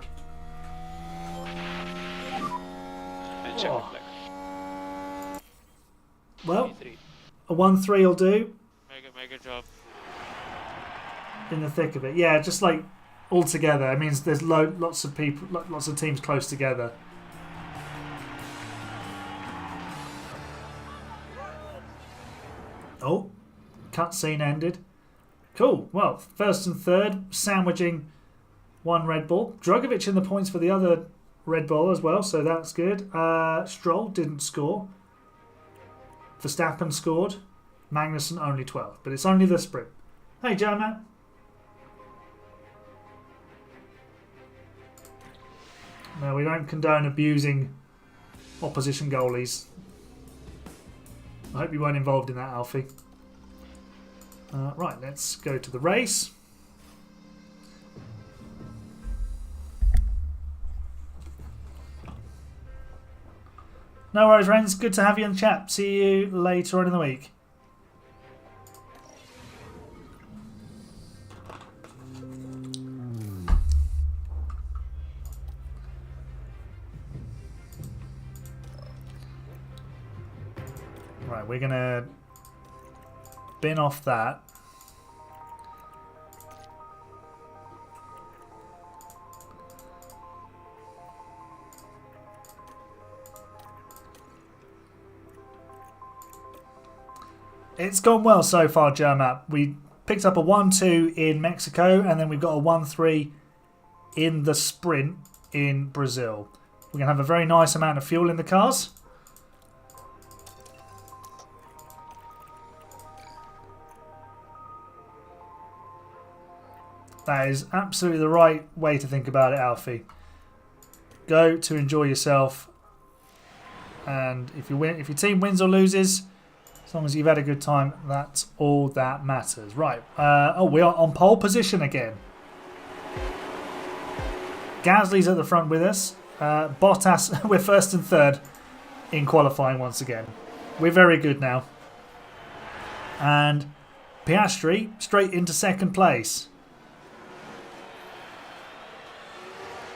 Oh. Well, a 1-3 will do. Make a job. In the thick of it. Yeah, just like all together. It means there's lots of people, lots of teams close together. Oh, cutscene ended. Cool. Well, first and third, sandwiching one Red Bull. Drogovic in the points for the other Red Bull as well, so that's good. Stroll didn't score. Verstappen scored. Magnussen only 12, but it's only the sprint. Hey, German. No, we don't condone abusing opposition goalies. I hope you weren't involved in that, Alfie. Right, let's go to the race. No worries, Renz. Good to have you in the chat. See you later on in the week. Right, we're going to bin off that. It's gone well so far, Germat. We picked up a 1-2 in Mexico, and then we've got a 1-3 in the sprint in Brazil. We're going to have a very nice amount of fuel in the cars. That is absolutely the right way to think about it, Alfie. Go to enjoy yourself, and if you win, if your team wins or loses, as long as you've had a good time, that's all that matters. Right. Oh, we are on pole position again. Gasly's at the front with us. Bottas, we're first and third in qualifying once again. We're very good now. And Piastri straight into second place.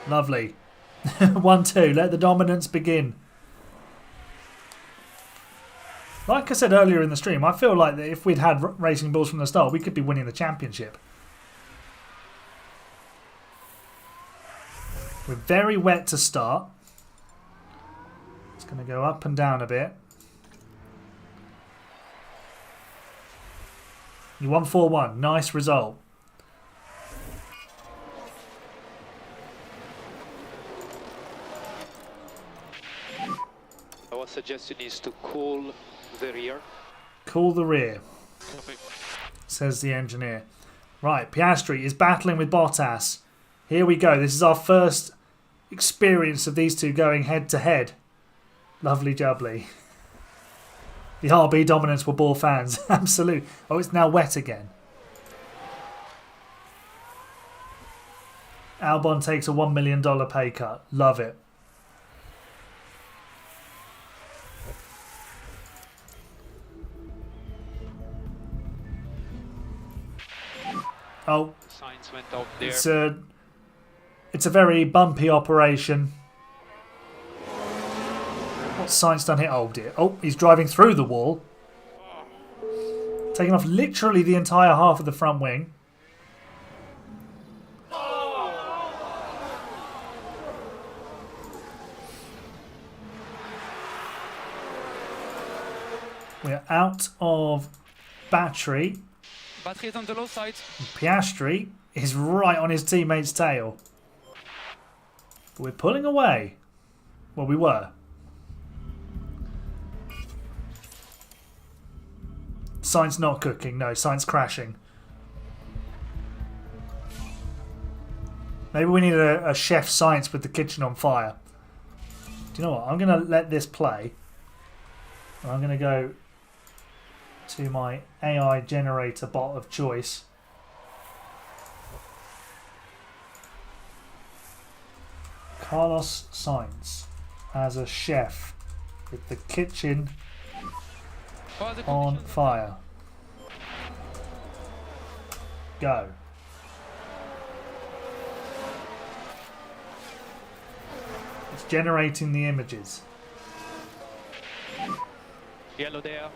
Lovely. 1-2. Let the dominance begin. Like I said earlier in the stream, I feel like that if we'd had racing balls from the start, we could be winning the championship. We're very wet to start. It's going to go up and down a bit. You won 4-1. Nice result. Our suggestion is to cool the rear. Cool the rear, Copy. says the engineer. Right, Piastri is battling with Bottas. Here we go. This is our first experience of these two going head to head. Lovely jubbly. The RB dominance will bore fans. Absolute. Oh, it's now wet again. Albon takes a $1 million pay cut. Love it. Oh, Signs went out there. it's a very bumpy operation. What's Sainz done here? Oh dear. Oh, he's driving through the wall. Taking off literally the entire half of the front wing. We're out of battery. Battery is on the low side. Piastri is right on his teammate's tail. But we're pulling away. Well, we were. Sainz not cooking. No, Sainz crashing. Maybe we need a chef Sainz with the kitchen on fire. Do you know what? I'm going to let this play. And I'm going to go to my AI generator bot of choice. Carlos Sainz as a chef with the kitchen Oh, the on conditions. fire. Go. It's generating the images. Yellow there.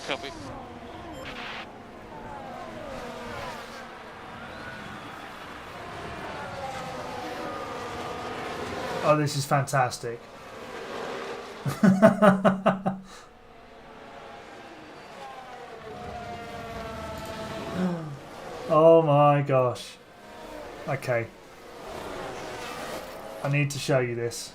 Copy. Oh, this is fantastic. Oh my gosh. Okay. I need to show you this.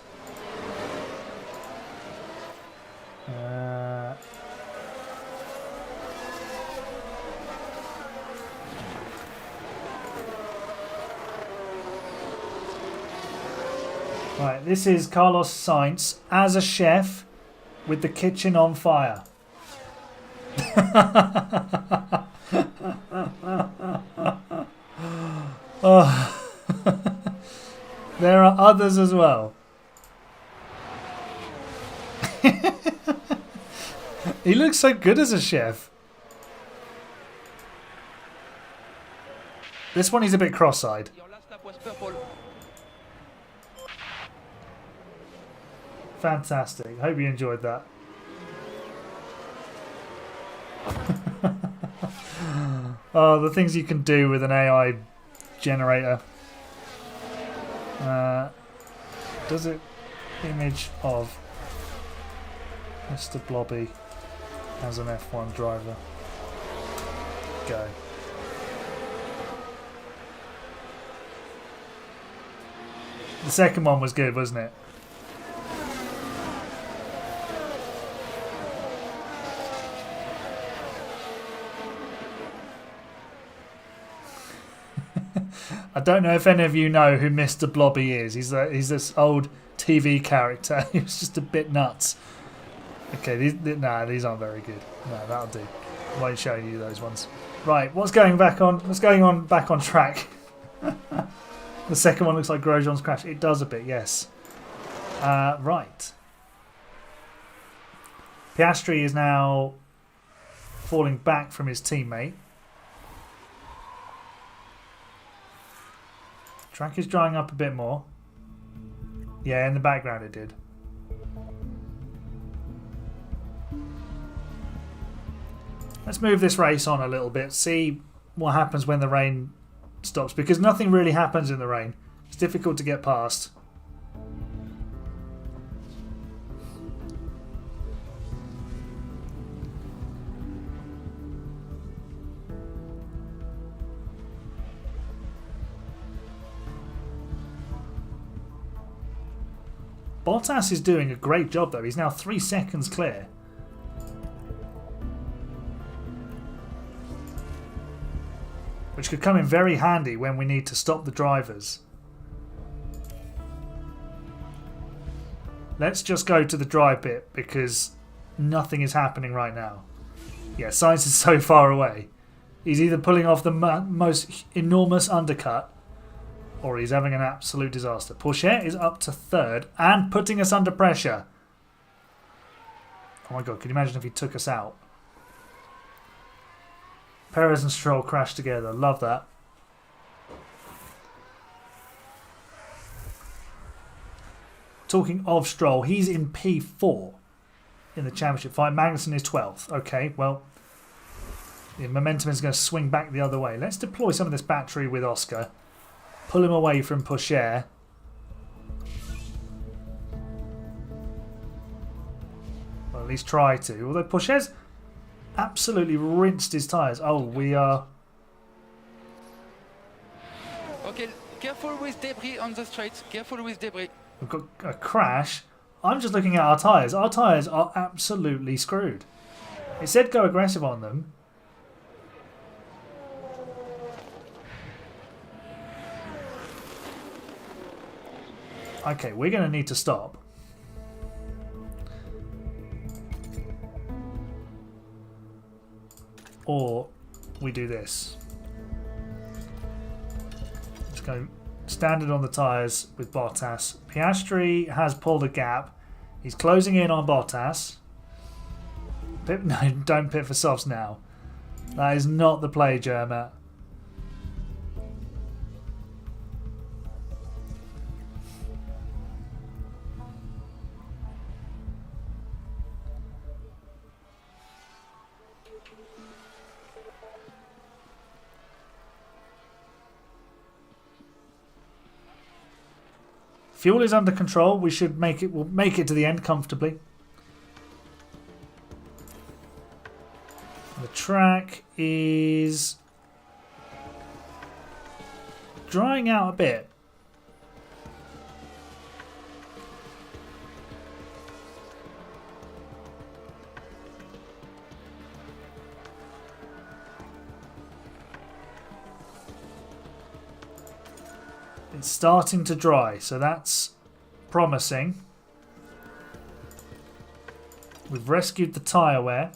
Right, this is Carlos Sainz as a chef with the kitchen on fire. Oh. There are others as well. He looks so good as a chef. This one he's a bit cross-eyed. Your last lap was purple. Fantastic. Hope you enjoyed that. Oh, the things you can do with an AI generator. Does it image of Mr. Blobby as an F1 driver? Go. The second one was good, wasn't it? I don't know if any of you know who Mr. Blobby is. He's this old TV character. He was just a bit nuts. Okay, these aren't very good. No, that'll do. I won't show you those ones. Right, what's going on back on track? The second one looks like Grosjean's crash. It does a bit, yes. Right. Piastri is now falling back from his teammate. Track is drying up a bit more. Yeah, in the background it did. Let's move this race on a little bit, see what happens when the rain stops, because nothing really happens in the rain. It's difficult to get past. Bottas is doing a great job though. He's now 3 seconds clear. Which could come in very handy when we need to stop the drivers. Let's just go to the dry bit because nothing is happening right now. Yeah, Sainz is so far away. He's either pulling off the most enormous undercut or he's having an absolute disaster. Pourchaire is up to 3rd and putting us under pressure. Oh my god, can you imagine if he took us out? Perez and Stroll crashed together. Love that. Talking of Stroll, he's in P4 in the championship fight. Magnussen is 12th. Okay, well, the momentum is going to swing back the other way. Let's deploy some of this battery with Oscar. Pull him away from Pourchaire. Well, at least try to. Although Pourchaire's absolutely rinsed his tyres. Oh, we are... Okay, careful with debris on the straight. Careful with debris. We've got a crash. I'm just looking at our tyres. Our tyres are absolutely screwed. It said go aggressive on them. Okay, we're going to need to stop. Or we do this. Let's go standard on the tyres with Bottas. Piastri has pulled a gap. He's closing in on Bottas. No, don't pit for softs now. That is not the play, Germa. Fuel is under control. We should make it. We'll make it to the end comfortably. The track is drying out a bit. It's starting to dry, so that's promising. We've rescued the tyre wear.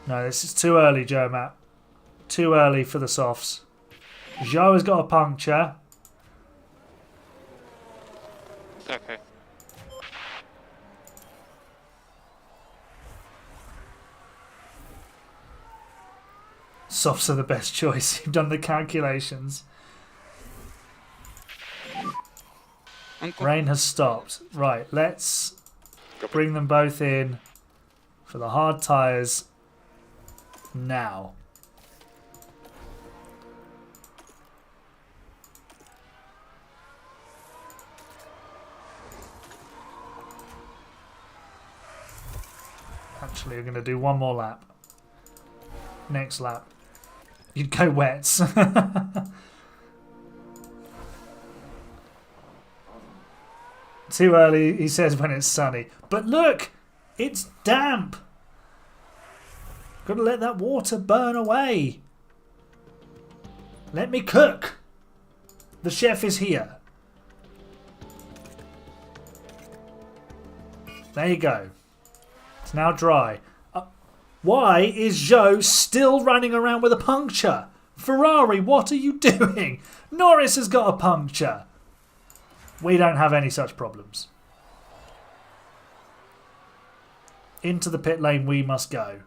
No, this is too early, Joe Matt. Too early for the softs. Joe has got a puncture. Okay. Softs are the best choice. You've done the calculations. Rain has stopped. Right, let's bring them both in for the hard tyres now. Actually, we're going to do one more lap. Next lap. You'd go wets. Too early, he says, when it's sunny. But look, it's damp. Got to let that water burn away. Let me cook. The chef is here. There you go. It's now dry. Why is Zhou still running around with a puncture? Ferrari, what are you doing? Norris has got a puncture. We don't have any such problems. Into the pit lane we must go.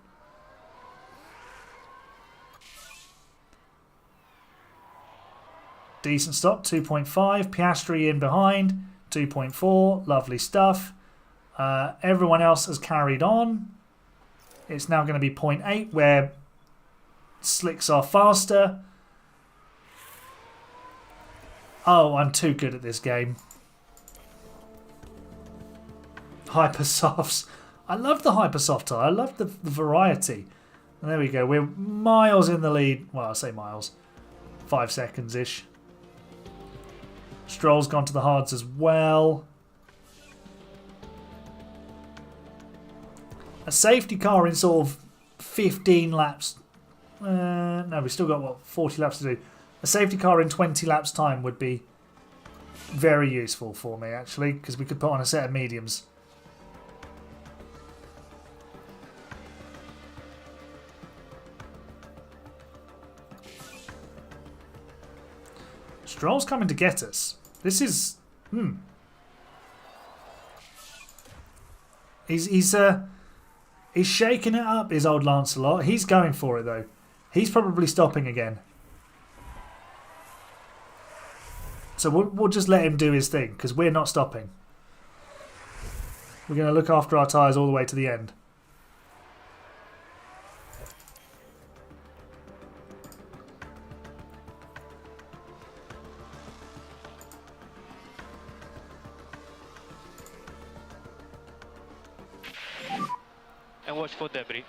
Decent stop, 2.5. Piastri in behind, 2.4. Lovely stuff. Everyone else has carried on. It's now going to be 0.8 where slicks are faster. Oh, I'm too good at this game. Hypersofts. I love the Hypersoft tyre. I love the variety. And there we go. We're miles in the lead. Well, I say miles. 5 seconds-ish. Stroll's gone to the hards as well. A safety car in sort of 15 laps. No, we've still got, what, 40 laps to do. A safety car in 20 laps time would be very useful for me, actually, because we could put on a set of mediums. Stroll's coming to get us. This is... He's shaking it up, his old Lancelot. He's going for it, though. He's probably stopping again. So we'll just let him do his thing, because we're not stopping. We're going to look after our tyres all the way to the end. And watch for debris.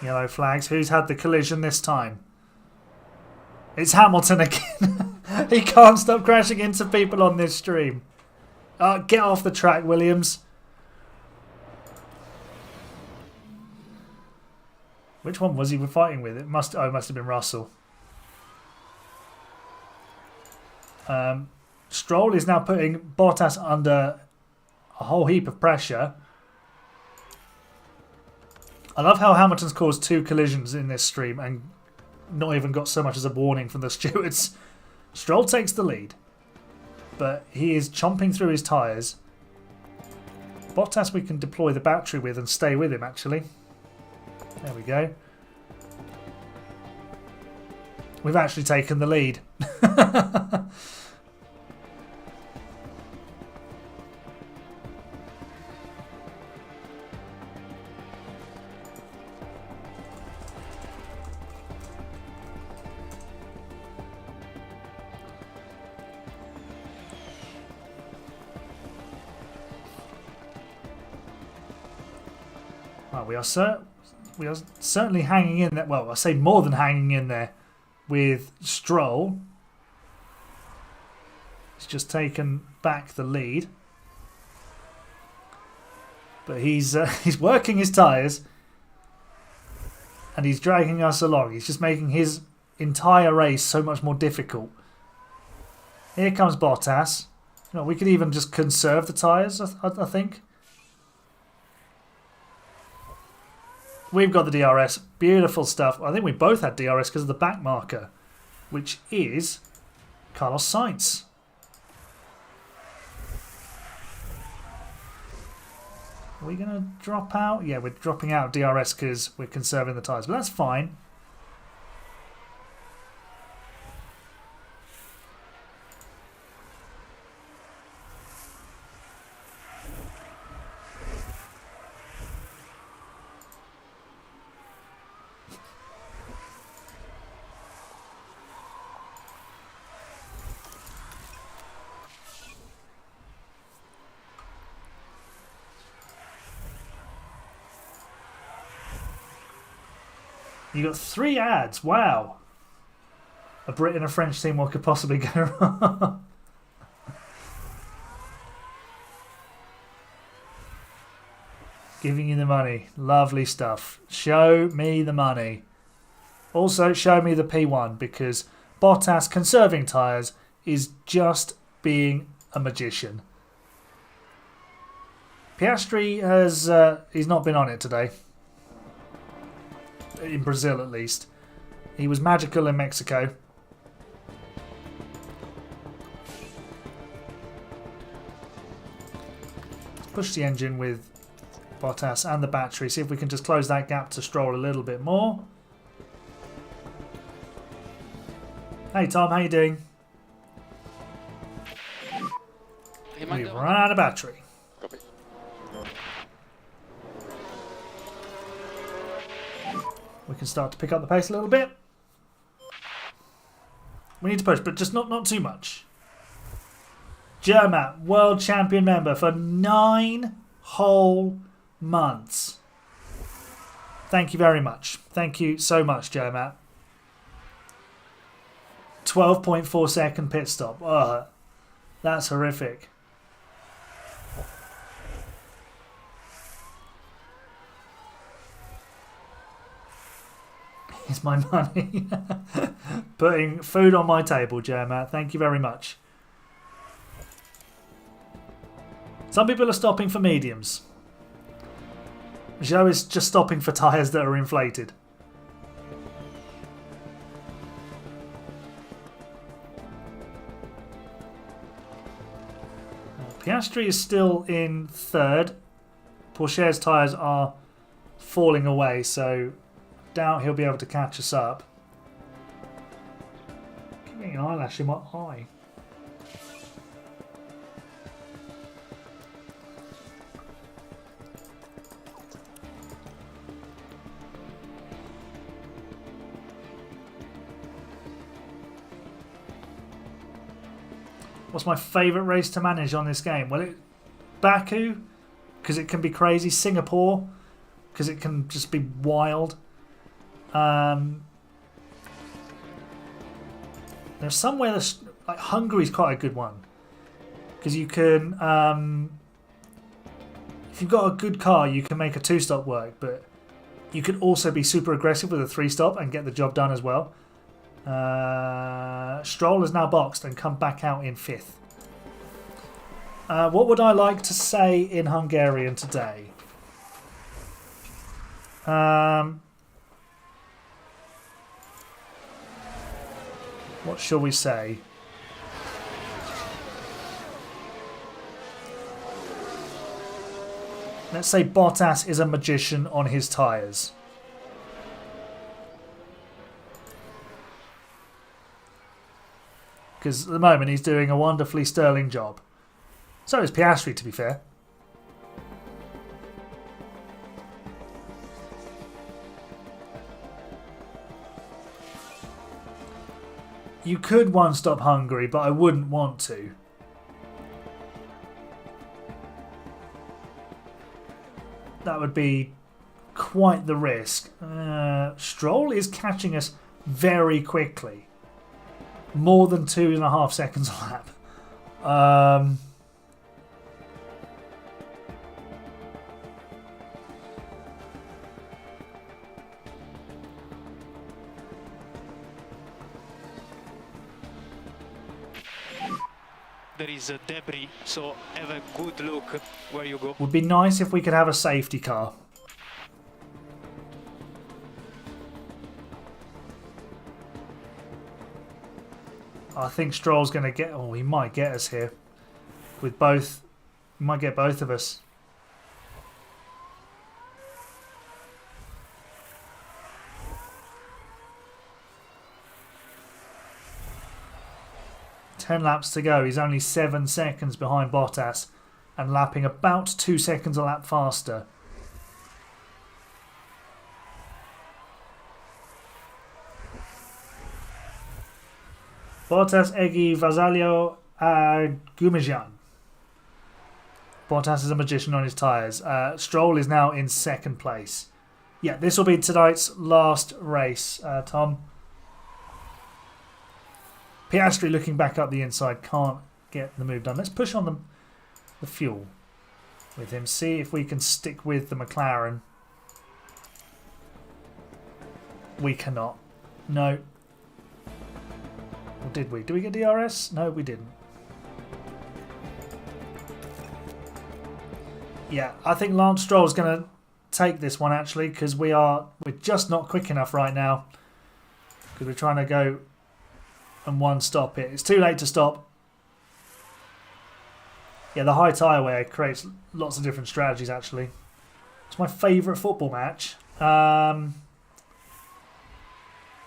Yellow flags. Who's had the collision this time? It's Hamilton again. He can't stop crashing into people on this stream. Get off the track, Williams. Which one was he fighting with? It must have been Russell. Stroll is now putting Bottas under a whole heap of pressure. I love how Hamilton's caused 2 collisions in this stream and not even got so much as a warning from the stewards. Stroll takes the lead, but he is chomping through his tyres. Bottas we can deploy the battery with and stay with him, actually. There we go. We've actually taken the lead. We are certainly hanging in there. Well, I say more than hanging in there with Stroll. He's just taken back the lead, but he's working his tyres and he's dragging us along. He's just making his entire race so much more difficult. Here comes Bottas. You know, we could even just conserve the tyres, I think. We've got the DRS. Beautiful stuff. I think we both had DRS because of the back marker, which is Carlos Sainz. Are we going to drop out? Yeah, we're dropping out DRS because we're conserving the tyres, but that's fine. You got 3 ads. Wow. A Brit and a French team, what could possibly go wrong? Giving you the money. Lovely stuff. Show me the money. Also, show me the P1 because Bottas conserving tyres is just being a magician. Piastri has he's not been on it today. In Brazil, at least. He was magical in Mexico. Let's push the engine with Bottas and the battery. See if we can just close that gap to Stroll a little bit more. Hey Tom, how you doing? Reminder. We've run out of battery. Copy. We can start to pick up the pace a little bit. We need to push, but just not too much. Germat, world champion member for 9 whole months. Thank you very much. Thank you so much, Germat. 12.4 second pit stop. Oh, that's horrific. Here's my money. Putting food on my table, Germat. Thank you very much. Some people are stopping for mediums. Joe is just stopping for tyres that are inflated. Piastri is still in third. Pourchaire's tyres are falling away, so doubt he'll be able to catch us up. Keep getting an eyelash in my eye. What's my favourite race to manage on this game? Well, Baku, because it can be crazy. Singapore, because it can just be wild. There's somewhere that's like Hungary's quite a good one, because you can, if you've got a good car, you can make a 2-stop work, but you can also be super aggressive with a 3-stop and get the job done as well. Stroll is now boxed and come back out in 5th. What would I like to say in Hungarian today? What shall we say? Let's say Bottas is a magician on his tyres. Because at the moment he's doing a wonderfully sterling job. So is Piastri, to be fair. You could one-stop Hungary, but I wouldn't want to. That would be quite the risk. Stroll is catching us very quickly. More than 2.5 seconds a lap. There is a debris, so have a good look where you go. Would be nice if we could have a safety car. I think Stroll's going to get... Oh, he might get us here. With both... He might get both of us. Ten laps to go. He's only 7 seconds behind Bottas and lapping about 2 seconds a lap faster. Bottas, Egi, Vasalio, Gumijan. Bottas is a magician on his tyres. Stroll is now in 2nd place. Yeah, this will be tonight's last race, Tom. Piastri looking back up the inside, can't get the move done. Let's push on the fuel with him. See if we can stick with the McLaren. We cannot. No. Or did we? Did we get DRS? No, we didn't. Yeah, I think Lance Stroll's going to take this one actually, because we're just not quick enough right now. Because we're trying to go and one-stop it. It's too late to stop. Yeah, the high tyre wear creates lots of different strategies actually. It's my favourite football match. Oh,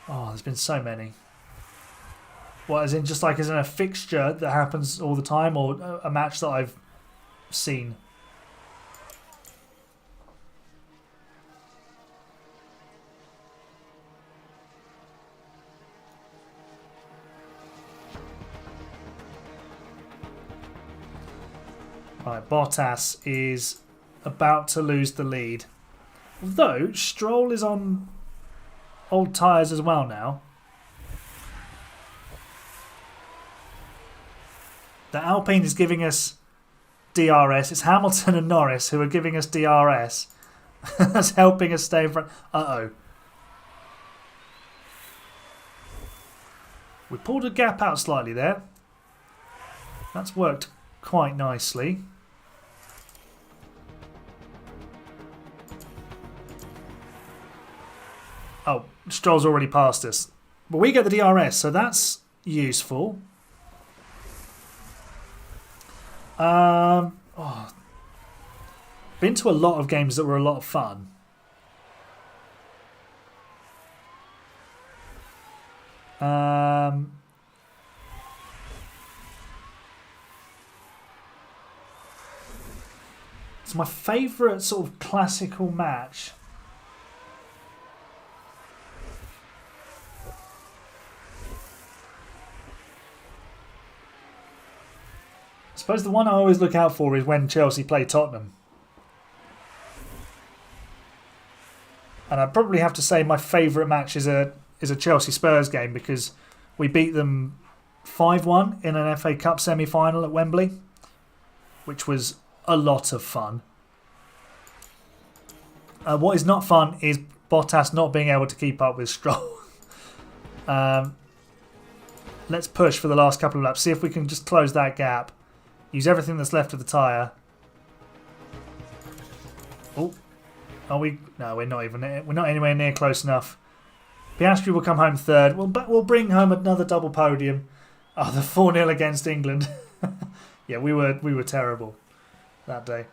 there's been so many. What, as in just like as in a fixture that happens all the time, or a match that I've seen? Right, Bottas is about to lose the lead. Although Stroll is on old tyres as well now. The Alpine is giving us DRS. It's Hamilton and Norris who are giving us DRS. That's helping us stay in front. Uh-oh. We pulled a gap out slightly there. That's worked quite nicely. Oh, Stroll's already passed us. But we get the DRS, so that's useful. Been to a lot of games that were a lot of fun. It's my favourite sort of classical match. I suppose the one I always look out for is when Chelsea play Tottenham. And I'd probably have to say my favourite match is a Chelsea Spurs game because we beat them 5-1 in an FA Cup semi-final at Wembley, which was a lot of fun. What is not fun is Bottas not being able to keep up with Stroll. Let's push for the last couple of laps. See if we can just close that gap. Use everything that's left of the tyre. Oh, are we? No, we're not even. We're not anywhere near close enough. Piastri will come home third. We'll bring home another double podium. Oh, the 4-0 against England. Yeah, we were terrible that day.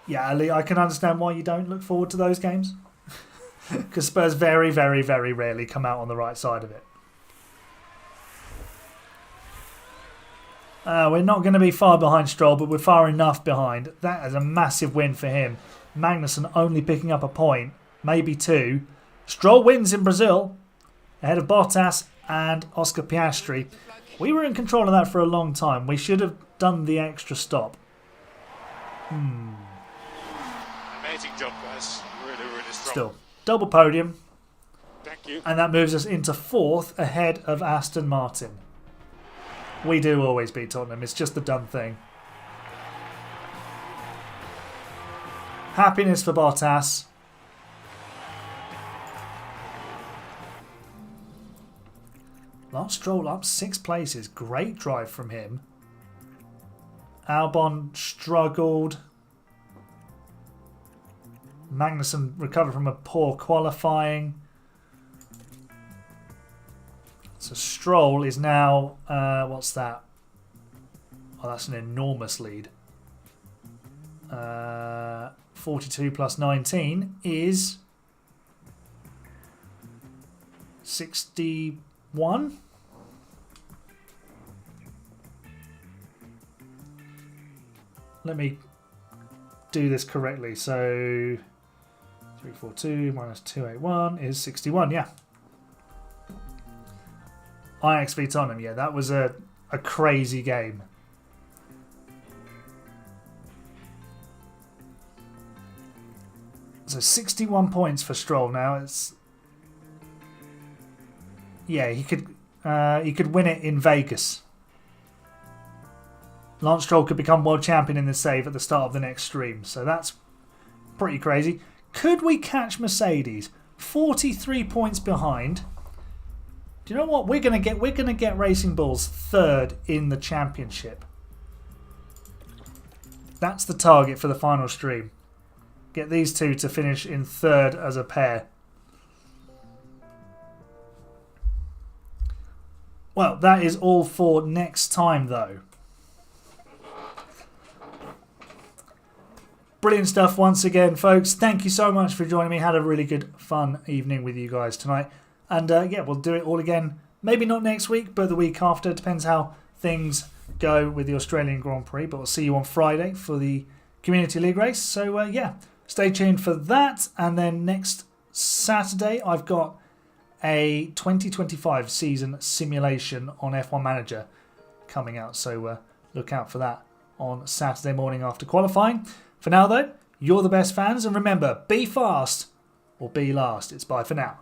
Yeah, Ali, I can understand why you don't look forward to those games. Because Spurs very, very, very rarely come out on the right side of it. We're not going to be far behind Stroll, but we're far enough behind. That is a massive win for him. Magnussen only picking up a point, maybe two. Stroll wins in Brazil, ahead of Bottas and Oscar Piastri. We were in control of that for a long time. We should have done the extra stop. Amazing job, guys. Really, really strong. Still, double podium. Thank you. And that moves us into fourth, ahead of Aston Martin. We do always beat Tottenham. It's just the done thing. Happiness for Bottas. Lance Stroll up 6 places. Great drive from him. Albon struggled. Magnussen recovered from a poor qualifying. So Stroll is now, what's that? Oh, that's an enormous lead. 42 plus 19 is 61. Let me do this correctly. So 342 minus 281 is 61, yeah. Ajax v Tottenham, yeah, that was a crazy game. So 61 points for Stroll now. It's yeah, he could win it in Vegas. Lance Stroll could become world champion in the save at the start of the next stream. So that's pretty crazy. Could we catch Mercedes? 43 points behind. Do you know what? We're gonna get Racing Bulls third in the championship. That's the target for the final stream. Get these two to finish in third as a pair. Well, that is all for next time, though. Brilliant stuff once again, folks. Thank you so much for joining me. Had a really good, fun evening with you guys tonight. And yeah, we'll do it all again Maybe not next week, but the week after. Depends how things go with the Australian Grand Prix. But we'll see you on Friday for the Community League race. So, yeah, stay tuned for that. And then next Saturday, I've got a 2025 season simulation on F1 Manager coming out. So look out for that on Saturday morning after qualifying. For now, though, you're the best fans. And remember, be fast or be last. It's bye for now.